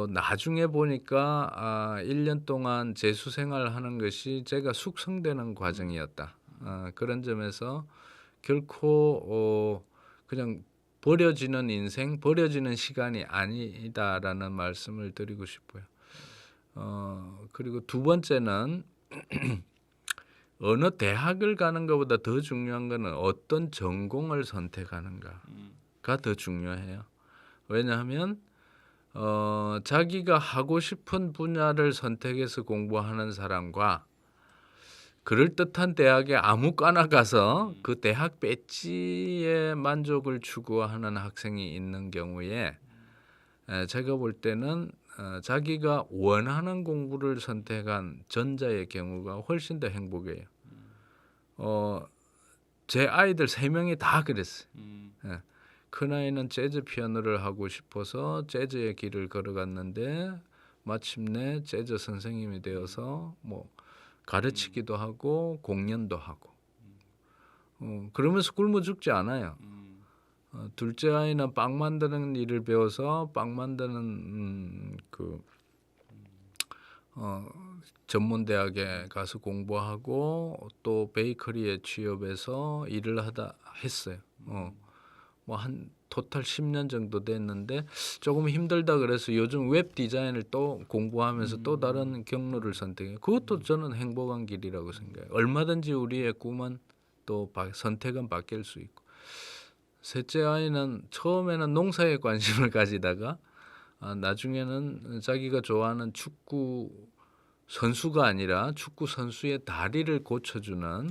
나중에 보니까 1년 동안 재수 생활하는 것이 제가 숙성되는 과정이었다. 그런 점에서 결코 그냥 버려지는 인생, 버려지는 시간이 아니다라는 말씀을 드리고 싶어요. 그리고 두 번째는 어느 대학을 가는 것보다 더 중요한 것은 어떤 전공을 선택하는가가 더 중요해요. 왜냐하면 자기가 하고 싶은 분야를 선택해서 공부하는 사람과 그럴듯한 대학에 아무거나 가서 그 대학 배지에 만족을 추구하는 학생이 있는 경우에 제가 볼 때는 자기가 원하는 공부를 선택한 전자의 경우가 훨씬 더 행복해요. 제 아이들 3명이 다 그랬어요. 큰아이는 재즈 피아노를 하고 싶어서 재즈의 길을 걸어갔는데 마침내 재즈 선생님이 되어서 뭐 가르치기도 하고 공연도 하고 그러면서 굶어 죽지 않아요. 둘째 아이는 빵 만드는 일을 배워서 빵 만드는 전문 대학에 가서 공부하고 또 베이커리에 취업해서 일을 하다 했어요. 뭐 한 토탈 10년 정도 됐는데 조금 힘들다 그래서 요즘 웹 디자인을 또 공부하면서 또 다른 경로를 선택해요. 그것도 저는 행복한 길이라고 생각해요. 얼마든지 우리의 꿈은 또 선택은 바뀔 수 있고. 셋째 아이는 처음에는 농사에 관심을 가지다가 나중에는 자기가 좋아하는 축구 선수가 아니라 축구 선수의 다리를 고쳐주는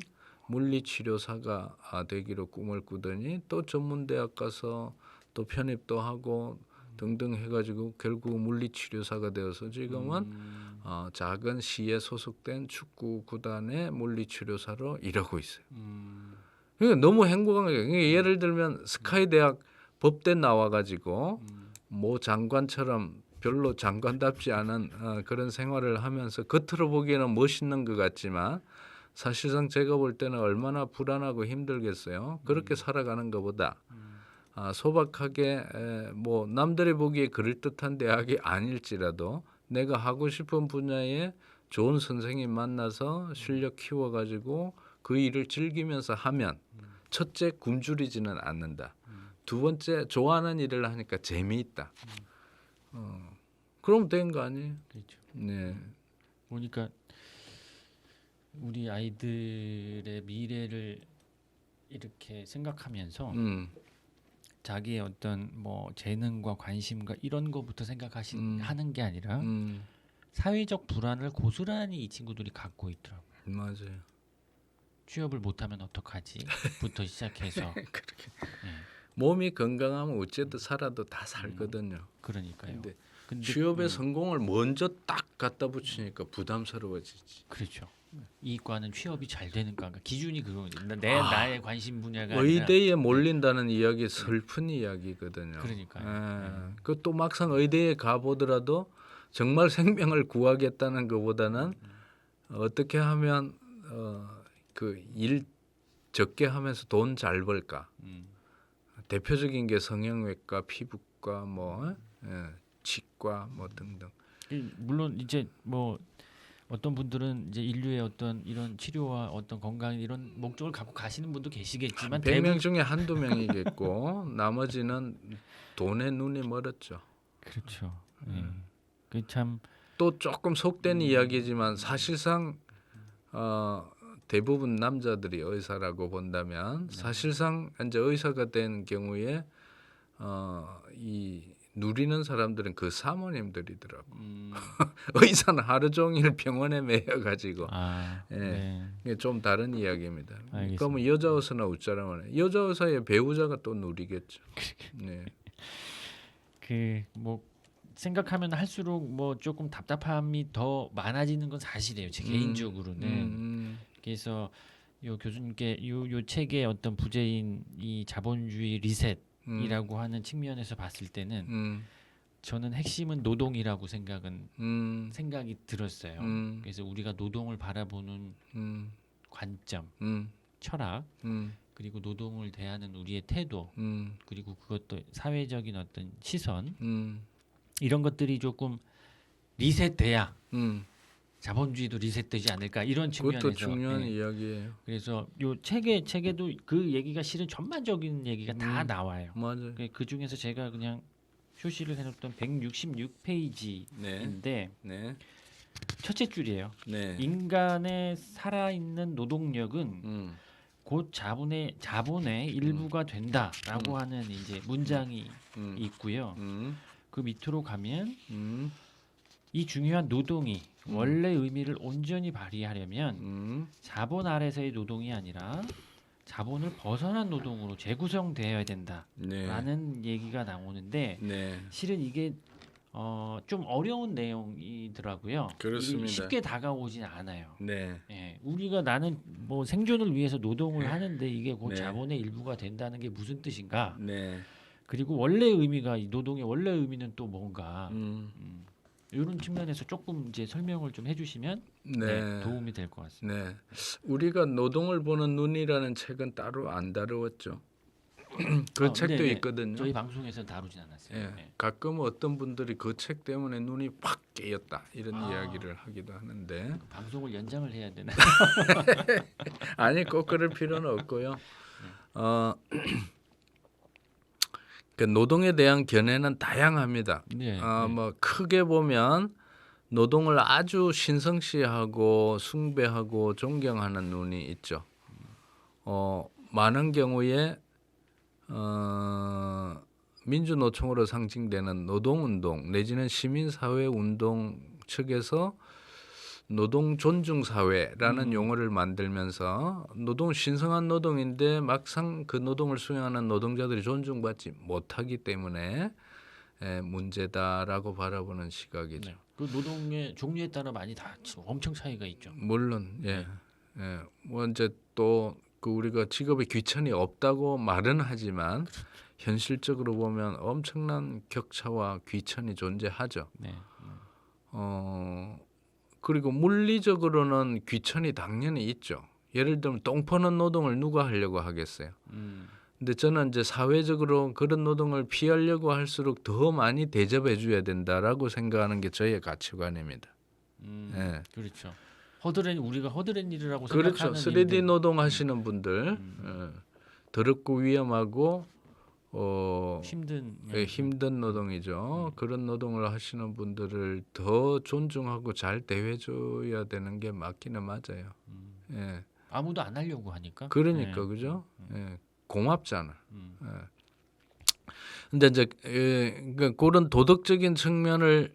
물리치료사가 되기로 꿈을 꾸더니 또 전문대학 가서 또 편입도 하고 등등 해가지고 결국 물리치료사가 되어서 지금은 작은 시에 소속된 축구 구단의 물리치료사로 일하고 있어요. 그러니까 너무 행복한 거예요. 그러니까 예를 들면 스카이 대학 법대 나와가지고 모 장관처럼 별로 장관답지 않은 그런 생활을 하면서 겉으로 보기에는 멋있는 것 같지만 사실상 제가 볼 때는 얼마나 불안하고 힘들겠어요. 그렇게 살아가는 것보다 소박하게 뭐 남들이 보기에 그럴듯한 대학이 아닐지라도 내가 하고 싶은 분야에 좋은 선생님 만나서 실력 키워가지고 그 일을 즐기면서 하면 첫째 굶주리지는 않는다. 두 번째 좋아하는 일을 하니까 재미있다. 그럼 된 거 아니에요? 그렇죠. 네. 보니까 우리 아이들의 미래를 이렇게 생각하면서 자기의 어떤 뭐 재능과 관심과 이런 거부터 하는 게 아니라 사회적 불안을 고스란히 이 친구들이 갖고 있더라고요. 맞아요. 취업을 못하면 어떡하지?부터 시작해서 그렇게. 네. 몸이 건강하면 어쨌든 살아도 다 살거든요. 그러니까요. 근데 취업의 성공을 먼저 딱 갖다 붙이니까 부담스러워지지. 그렇죠. 이과는 취업이 잘 되는 과가 기준이 그거 나의 관심 분야가 의대에 아니라, 몰린다는 이야기 슬픈 이야기거든요. 그러니까요. 그또 막상 의대에 가보더라도 정말 생명을 구하겠다는 것보다는 어떻게 하면 그 일 적게 하면서 돈 잘 벌까. 대표적인 게 성형외과, 피부과, 뭐 치과 뭐 등등. 물론 이제 뭐 어떤 분들은 이제 인류의 어떤 이런 치료와 어떤 건강 이런 목적을 갖고 가시는 분도 계시겠지만 100명 중에 한두 명이겠고 나머지는 돈에 눈이 멀었죠. 그렇죠. 그 참 또 조금 속된 이야기지만 사실상 대부분 남자들이 의사라고 본다면 사실상 이제 의사가 된 경우에 이 누리는 사람들은 그 사모님들이더라고. 의사는 하루 종일 병원에 매여가지고 아, 예. 네. 이게 좀 다른 이야기입니다. 알겠습니다. 그러면 여자 의사나 웃자라면 여자 의사의 배우자가 또 누리겠죠. 네. 그 뭐 생각하면 할수록 뭐 조금 답답함이 더 많아지는 건 사실이에요. 제 개인적으로는. 그래서 요 교수님께 요 책의 어떤 부제인 이 자본주의 리셋이라고 하는 측면에서 봤을 때는 저는 핵심은 노동이라고 생각이 들었어요. 그래서 우리가 노동을 바라보는 관점, 철학, 그리고 노동을 대하는 우리의 태도, 그리고 그것도 사회적인 어떤 시선 이런 것들이 조금 리셋돼야 자본주의도 리셋되지 않을까 이런 측면에서 그것도 중요한 이야기예요. 그래서 요 책에도 그 얘기가 실은 전반적인 얘기가 다 나와요. 맞아요. 그 중에서 제가 그냥 표시를 해놓던 166페이지인데 네. 첫째 줄이에요. 네. 인간의 살아있는 노동력은 곧 자본의 일부가 된다라고 하는 이제 문장이 있고요. 그 밑으로 가면 이 중요한 노동이 원래 의미를 온전히 발휘하려면 자본 아래서의 노동이 아니라 자본을 벗어난 노동으로 재구성되어야 된다라는 얘기가 나오는데 실은 이게 좀 어려운 내용이더라고요. 그렇습니다. 쉽게 다가오진 않아요. 네. 예, 우리가 나는 뭐 생존을 위해서 노동을 하는데 이게 곧 네. 자본의 일부가 된다는 게 무슨 뜻인가? 네. 그리고 원래 의미가 이 노동의 원래 의미는 또 뭔가? 이런 측면에서 조금 이제 설명을 좀 해주시면 도움이 될 것 같습니다. 네. 우리가 노동을 보는 눈이라는 책은 따로 안 다루었죠. 그 책도 네네. 있거든요. 저희 방송에서 다루진 않았어요. 예. 네. 가끔 어떤 분들이 그 책 때문에 눈이 확 깨었다 이런 이야기를 하기도 하는데 방송을 연장을 해야 되나? 아니 꼭 그럴 필요는 없고요. 그 노동에 대한 견해는 다양합니다. 네. 뭐 크게 보면 노동을 아주 신성시하고 숭배하고 존경하는 눈이 있죠. 많은 경우에 민주노총으로 상징되는 노동운동 내지는 시민사회운동 측에서 노동 존중 사회라는 용어를 만들면서 노동 신성한 노동인데 막상 그 노동을 수행하는 노동자들이 존중받지 못하기 때문에 문제다라고 바라보는 시각이죠. 네. 그 노동의 종류에 따라 많이 다 엄청 차이가 있죠. 물론 뭐 이제 또 그 우리가 직업에 귀천이 없다고 말은 하지만 현실적으로 보면 엄청난 격차와 귀천이 존재하죠. 네. 그리고 물리적으로는 귀천이 당연히 있죠. 예를 들면 똥 퍼는 노동을 누가 하려고 하겠어요. 근데 저는 이제 사회적으로 그런 노동을 피하려고 할수록 더 많이 대접해 줘야 된다라고 생각하는 게 저의 가치관입니다. 예. 그렇죠. 우리가 허드렛 일이라고 그렇죠. 생각하는 3D 노동 하시는 분들 더럽고 위험하고 힘든 노동이죠. 그런 노동을 하시는 분들을 더 존중하고 잘 대해줘야 되는 게 맞기는 맞아요. 예. 아무도 안 하려고 하니까. 그러니까 그죠? 예. 고맙잖아. 예. 근데 이제 그러니까 그런 도덕적인 측면을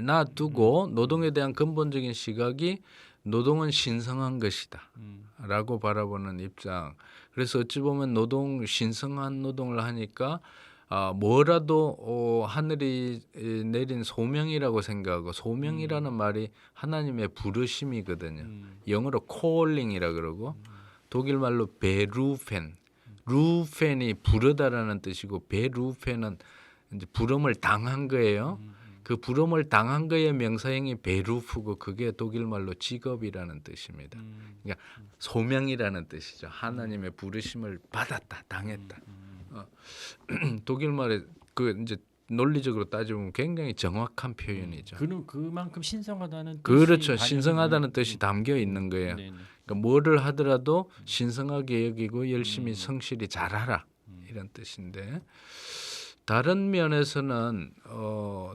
놔두고 노동에 대한 근본적인 시각이 노동은 신성한 것이다라고 바라보는 입장. 그래서 어찌 보면 신성한 노동을 하니까 뭐라도 하늘이 내린 소명이라고 생각하고 소명이라는 말이 하나님의 부르심이거든요. 영어로 calling이라 그러고 독일 말로 베루펜. 루펜이 부르다라는 뜻이고 베루펜은 이제 부름을 당한 거예요. 그 부름을 당한 거의 명사형이 베루프고 그게 독일 말로 직업이라는 뜻입니다. 그러니까 소명이라는 뜻이죠. 하나님의 부르심을 받았다, 당했다. 독일 말에 그 이제 논리적으로 따지면 굉장히 정확한 표현이죠. 그만큼 신성하다는 뜻이 그렇죠. 신성하다는 뜻이 담겨 있는 거예요. 네네. 그러니까 뭐를 하더라도 신성하게 여기고 열심히 성실히 잘하라 이런 뜻인데 다른 면에서는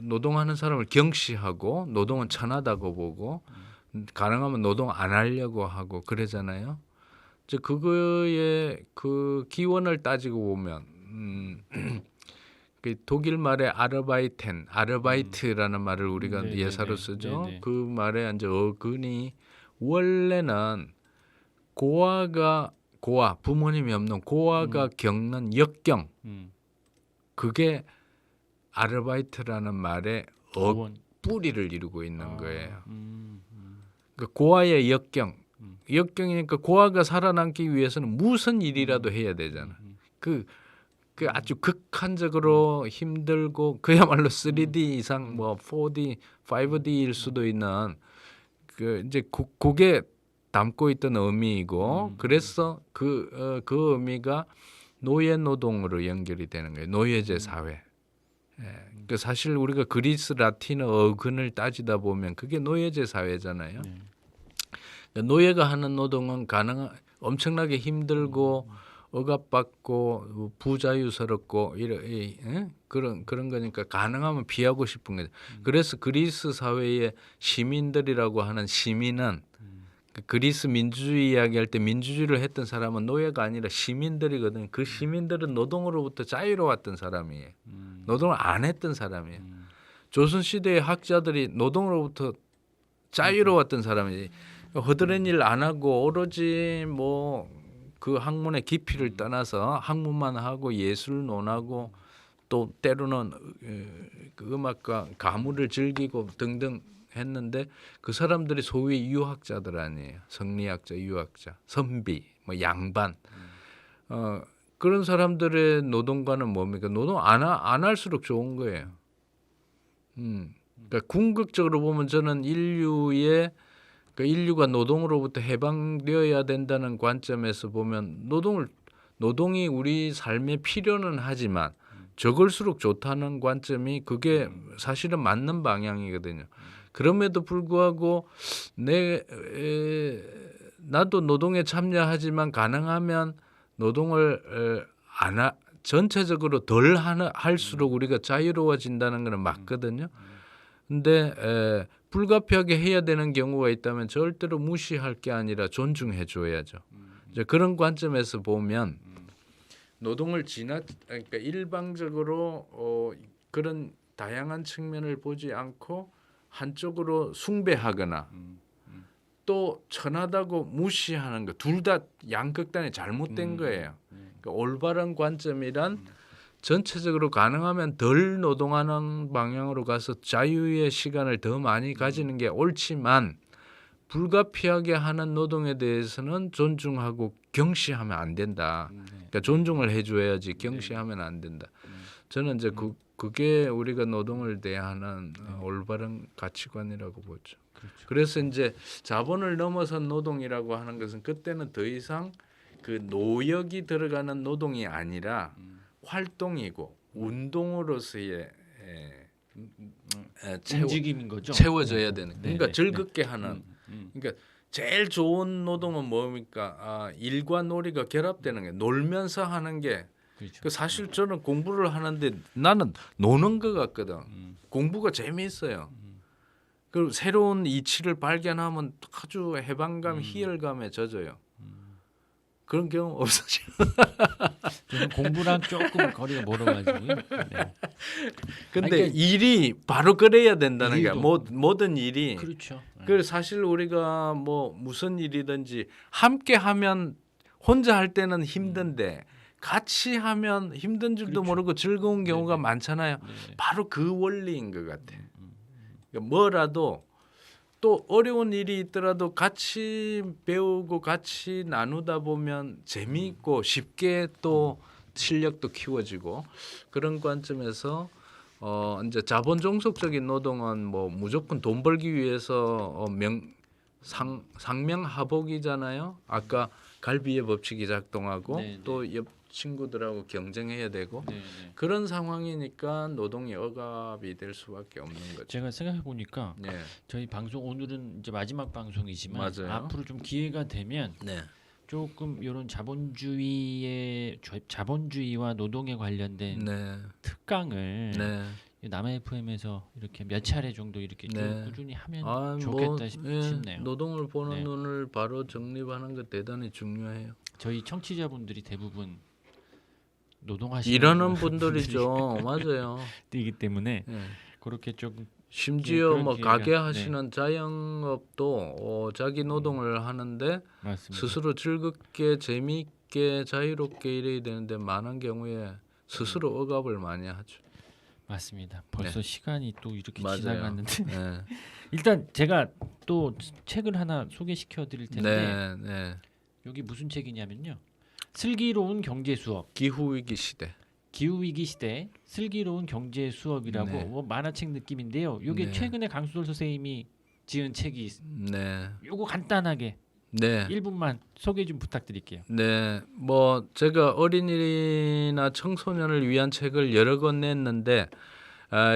노동하는 사람을 경시하고 노동은 천하다고 보고 가능하면 노동 안 하려고 하고 그러잖아요. 이제 그거의 그 기원을 따지고 보면 그 독일 말에 아르바이트라는 말을 우리가 네네네. 예사로 쓰죠. 네네. 그 말에 이제 어근이 원래는 고아 부모님이 없는 고아가 겪는 역경 그게 아르바이트라는 말의 어원. 뿌리를 이루고 있는 거예요. 음. 그러니까 고아의 역경이니까 고아가 살아남기 위해서는 무슨 일이라도 해야 되잖아. 그 아주 극한적으로 힘들고 그야말로 3D 이상 뭐 4D, 5D일 수도 있는 그 이제 그게 담고 있던 의미이고 그래서 그 의미가 노예 노동으로 연결이 되는 거예요. 노예제 사회. 그 사실 우리가 그리스 라틴어 어근을 따지다 보면 그게 노예제 사회잖아요. 노예가 하는 노동은 엄청나게 힘들고 억압받고 부자유스럽고 그런 거니까 가능하면 피하고 싶은 거죠. 그래서 그리스 사회의 시민들이라고 하는 시민은 그 그리스 민주주의 이야기할 때 민주주의를 했던 사람은 노예가 아니라 시민들이거든요. 그 시민들은 노동으로부터 자유로웠던 사람이에요. 노동을 안 했던 사람이에요. 조선 시대의 학자들이 노동으로부터 자유로웠던 사람이지. 허드렛 일 안 하고 오로지 뭐 그 학문의 깊이를 떠나서 학문만 하고 예술 논하고 또 때로는 그 음악과 가물을 즐기고 등등 했는데 그 사람들이 소위 유학자들 아니에요. 성리학자, 유학자, 선비, 뭐 양반. 그런 사람들의 노동과는 뭡니까? 노동 안 할수록 좋은 거예요. 그러니까 궁극적으로 보면 저는 인류가 노동으로부터 해방되어야 된다는 관점에서 보면 노동이 우리 삶에 필요는 하지만 적을수록 좋다는 관점이 그게 사실은 맞는 방향이거든요. 그럼에도 불구하고 나도 노동에 참여하지만 가능하면 노동을 전체적으로 덜 할수록 우리가 자유로워진다는 것은 맞거든요. 근데 불가피하게 해야 되는 경우가 있다면 절대로 무시할 게 아니라 존중해 줘야죠. 이제 그런 관점에서 보면 노동을 그러니까 일방적으로 그런 다양한 측면을 보지 않고 한쪽으로 숭배하거나 또 천하다고 무시하는 거 둘 다 양극단이 잘못된 거예요. 그러니까 올바른 관점이란 전체적으로 가능하면 덜 노동하는 방향으로 가서 자유의 시간을 더 많이 가지는 게 옳지만 불가피하게 하는 노동에 대해서는 존중하고 경시하면 안 된다. 그러니까 존중을 해줘야지 경시하면 안 된다. 저는 이제 그게 우리가 노동을 대하는 올바른 가치관이라고 보죠. 그래서 이제 자본을 넘어선 노동이라고 하는 것은 그때는 더 이상 그 노역이 들어가는 노동이 아니라 활동이고 운동으로서의 움직임인 거죠. 채워져야 되는. 그러니까 네네. 즐겁게 하는. 그러니까 제일 좋은 노동은 뭡니까? 일과 놀이가 결합되는 게 놀면서 하는 게. 그렇죠. 그 사실 저는 공부를 하는데 나는 노는 것 같거든. 공부가 재미있어요. 그리고 새로운 이치를 발견하면 아주 해방감, 희열감에 젖어요. 그런 경험 없으시죠? 저는 공부랑 조금 거리가 멀어가지고요. 네. 근데 그러니까 일이 바로 그래야 된다는 거야. 일도. 모든 일이. 그렇죠. 그 사실 우리가 뭐 무슨 일이든지 함께 하면 혼자 할 때는 힘든데 같이 하면 힘든 줄도 그렇죠. 모르고 즐거운 경우가 네네. 많잖아요. 네네. 바로 그 원리인 것 같아. 그러니까 뭐라도 또 어려운 일이 있더라도 같이 배우고 같이 나누다 보면 재미있고 쉽게 또 실력도 키워지고 그런 관점에서 이제 자본 종속적인 노동은 뭐 무조건 돈 벌기 위해서 상명하복이잖아요. 아까 갈비의 법칙이 작동하고 네네. 또 옆 친구들하고 경쟁해야 되고 네네. 그런 상황이니까 노동이 억압이 될 수밖에 없는 거죠. 제가 생각해 보니까 네, 저희 방송 오늘은 이제 마지막 방송이지만 맞아요. 앞으로 좀 기회가 되면 네, 조금 이런 자본주의와 노동에 관련된 네, 특강을 네. 남해 FM에서 이렇게 몇 차례 정도 이렇게 좀 네. 꾸준히 하면 아, 좋겠다 싶네요. 노동을 보는 네. 눈을 바로 정립하는 거 대단히 중요해요. 저희 청취자분들이 대부분 노동하시는 일하는 분들이죠. 맞아요. 분들이기 때문에 예. 그렇게 조금 심지어 그런 뭐 기회가- 가게 하시는 자영업도 자기 노동을 하는데 맞습니다. 스스로 즐겁게 재미있게 자유롭게 일해야 되는데 많은 경우에 스스로 억압을 많이 하죠. 맞습니다. 벌써 시간이 또 이렇게 맞아요. 지나갔는데 네. 일단 제가 또 책을 하나 소개시켜 드릴 텐데 네, 네. 여기 무슨 책이냐면요. 슬기로운 경제 수업. 기후 위기 시대. 기후 위기 시대 슬기로운 경제 수업이라고 네. 뭐 만화책 느낌인데요. 이게 네. 최근에 강수돌 선생님이 지은 책이 네. 요거 간단하게 네. 1분만 소개 좀 부탁드릴게요. 네, 뭐 제가 어린이나 청소년을 위한 책을 여러 권 냈는데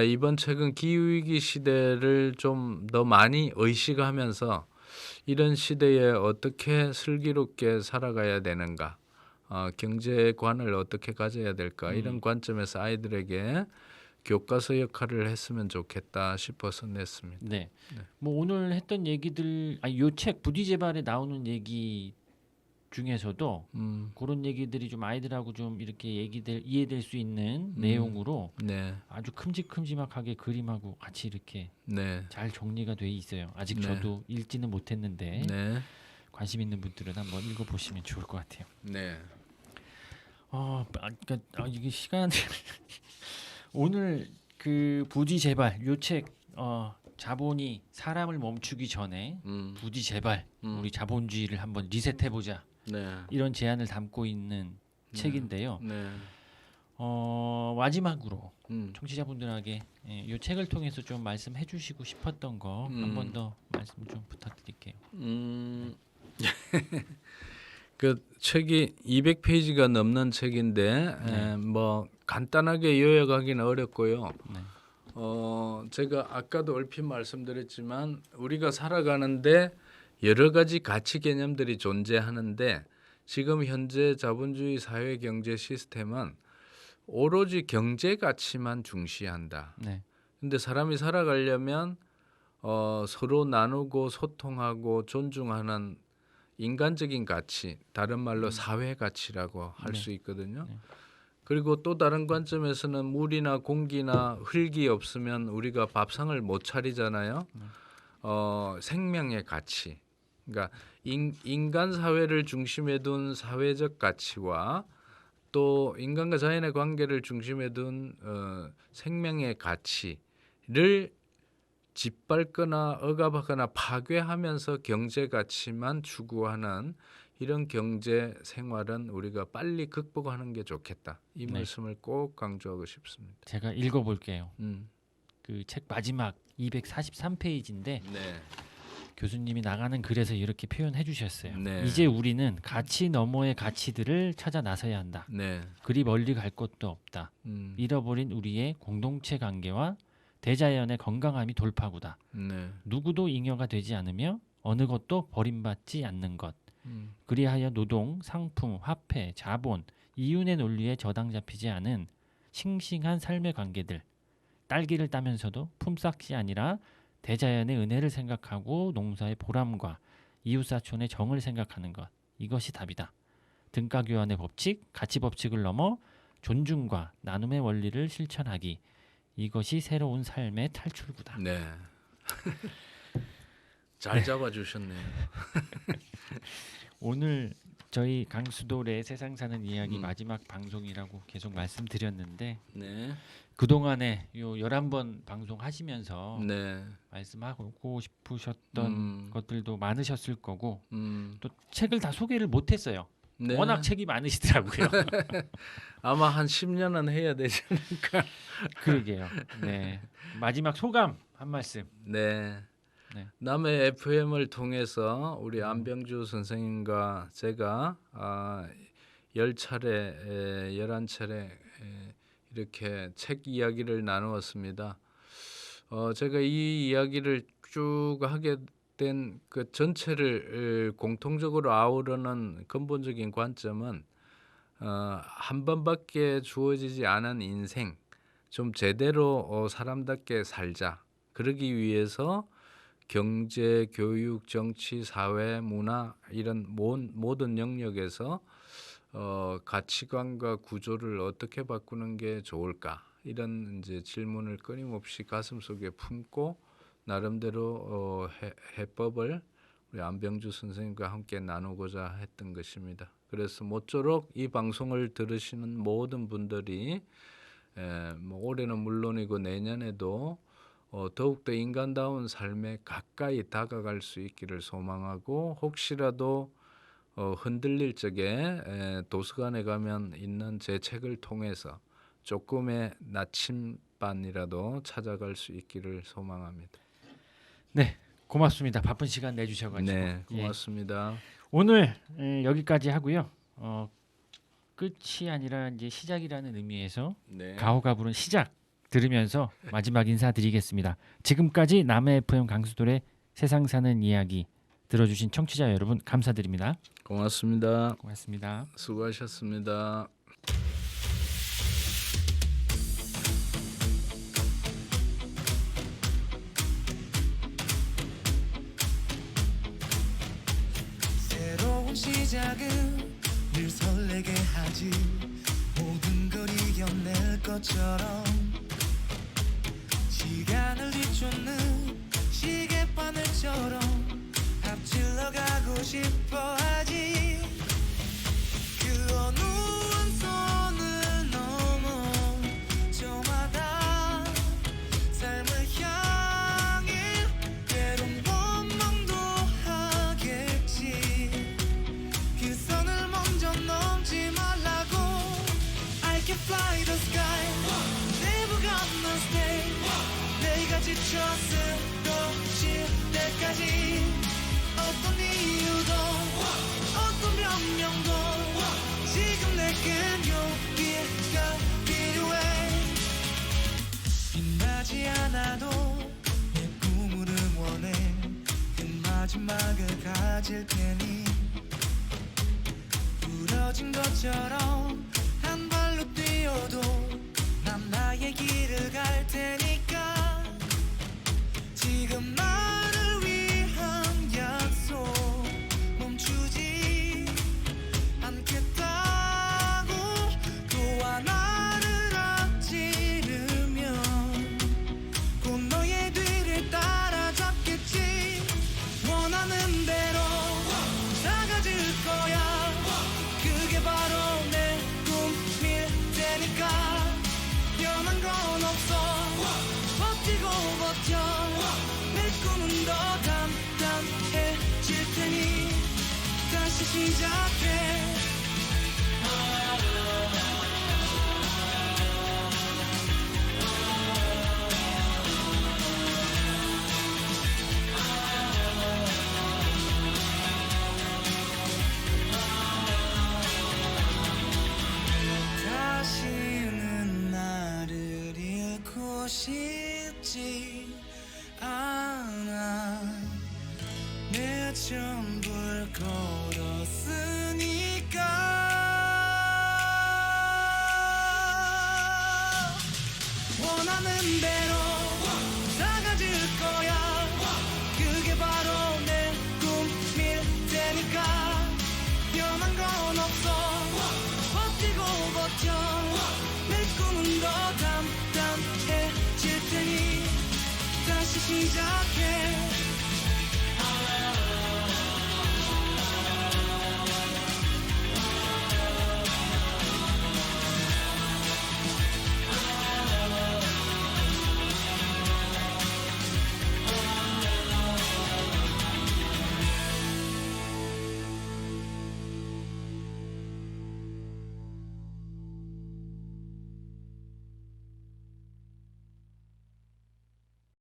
이번 책은 기후위기 시대를 좀 더 많이 의식하면서 이런 시대에 어떻게 슬기롭게 살아가야 되는가, 경제관을 어떻게 가져야 될까 이런 관점에서 아이들에게 교과서 역할을 했으면 좋겠다 싶어서 냈습니다. 네. 뭐 오늘 했던 얘기들 요 책 부디제발에 나오는 얘기 중에서도 그런 얘기들이 좀 아이들하고 좀 이렇게 이해될 수 있는 내용으로 네, 아주 큼직큼직하게 그림하고 같이 이렇게 네, 잘 정리가 돼 있어요. 아직 네. 저도 읽지는 못했는데 네, 관심 있는 분들은 한번 읽어보시면 좋을 것 같아요. 네, 그러니까 이게 시간 오늘 그 부디제발 요 책 자본이 사람을 멈추기 전에 부디제발 우리 자본주의를 한번 리셋해보자 네, 이런 제안을 담고 있는 책인데요. 네. 마지막으로 청취자분들에게 이 책을 통해서 좀 말씀해주시고 싶었던 거 한 번 더 말씀 좀 부탁드릴게요. 그 책이 200페이지가 넘는 책인데 뭐 간단하게 요약하기는 어렵고요. 네. 제가 아까도 얼핏 말씀드렸지만 우리가 살아가는데 여러 가지 가치 개념들이 존재하는데 지금 현재 자본주의 사회 경제 시스템은 오로지 경제 가치만 중시한다. 네. 근데 사람이 살아가려면 서로 나누고 소통하고 존중하는 인간적인 가치, 다른 말로 사회 가치라고 할 수 있거든요. 그리고 또 다른 관점에서는 물이나 공기나 흙이 없으면 우리가 밥상을 못 차리잖아요. 생명의 가치, 그러니까 인간 사회를 중심에 둔 사회적 가치와 또 인간과 자연의 관계를 중심에 둔 생명의 가치를 짓밟거나 억압하거나 파괴하면서 경제 가치만 추구하는 이런 경제 생활은 우리가 빨리 극복하는 게 좋겠다. 이 말씀을 꼭 강조하고 싶습니다. 제가 읽어볼게요. 음. 그 책 마지막 243페이지인데 네. 교수님이 나가는 글에서 이렇게 표현해 주셨어요. 네. 이제 우리는 가치 너머의 가치들을 찾아 나서야 한다. 네. 그리 멀리 갈 곳도 없다. 잃어버린 우리의 공동체 관계와 대자연의 건강함이 돌파구다. 네. 누구도 잉여가 되지 않으며 어느 것도 버림받지 않는 것. 그리하여 노동, 상품, 화폐, 자본, 이윤의 논리에 저당 잡히지 않은 싱싱한 삶의 관계들. 딸기를 따면서도 품삯이 아니라 대자연의 은혜를 생각하고 농사의 보람과 이웃사촌의 정을 생각하는 것. 이것이 답이다. 등가교환의 법칙, 가치 법칙을 넘어 존중과 나눔의 원리를 실천하기. 이것이 새로운 삶의 탈출구다. 네. 잘 잡아주셨네요. 오늘 저희 강수돌의 세상 사는 이야기 마지막 방송이라고 계속 말씀드렸는데 네. 그동안에 요 11번 방송하시면서 네. 말씀하고 싶으셨던 것들도 많으셨을 거고 음. 또 책을 다 소개를 못했어요. 네. 워낙 책이 많으시더라고요. 아마 한 10년은 해야 되지 않을까. 그러게요. 네. 마지막 소감 한 말씀. 네. 네. 남의 FM을 통해서 우리 안병주 선생님과 제가 10차례, 11차례 이렇게 책 이야기를 나누었습니다. 제가 이 이야기를 쭉 하게 된 그 전체를 공통적으로 아우르는 근본적인 관점은 한 번밖에 주어지지 않은 인생, 좀 제대로 사람답게 살자. 그러기 위해서 경제, 교육, 정치, 사회, 문화 이런 모든 영역에서 가치관과 구조를 어떻게 바꾸는 게 좋을까 이런 이제 질문을 끊임없이 가슴속에 품고 나름대로 해법을 우리 안병주 선생님과 함께 나누고자 했던 것입니다. 그래서 모쪼록 이 방송을 들으시는 모든 분들이 뭐 올해는 물론이고 내년에도 더욱더 인간다운 삶에 가까이 다가갈 수 있기를 소망하고 혹시라도 흔들릴 적에 도서관에 가면 있는 제 책을 통해서 조금의 나침반이라도 찾아갈 수 있기를 소망합니다. 네, 고맙습니다. 바쁜 시간 내주셔가지고. 네, 고맙습니다. 오늘 여기까지 하고요. 끝이 아니라 이제 시작이라는 의미에서 네. 가호가 부른 시작 들으면서 마지막 인사드리겠습니다. 지금까지 남해 FM 강수돌의 세상 사는 이야기 들어주신 청취자 여러분 감사드립니다. 고맙습니다. 고맙습니다. 수고하셨습니다. 새로운 시작은 늘 설레게 하지 모든 걸 이겨낼 것처럼 시간을 뒤쫓는 시계바늘처럼 앞질러 가고 싶어 하지 그 어느 한 선을 넘어 저마다 삶을 향해 때론 원망도 하겠지 그 선을 먼저 넘지 말라고 I can fly the sky Never gonna stay 내가 지쳐 쓰러질 때까지 어떤 이유도 어떤 변명도 지금 내겐 용기가 필요해 빛나지 않아도 내 꿈을 응원해 그 마지막을 가질 테니 부러진 것처럼 한 발로 뛰어도 난 나의 길을 갈 테니까 지금 나를 위한 약속 멈추지 않겠다고 또 하나를 앞지르면 곧 너의 뒤를 따라잡겠지 원하는 대로 나가질 거야 그게 바로 내 꿈일 테니까 변한 건 없어 버티고 버텨 내 꿈은 더 단단해질 테니 다시 시작해 다시는 나를 잃고 싶지 않아 내 전부를 걸었으니까 원하는 대로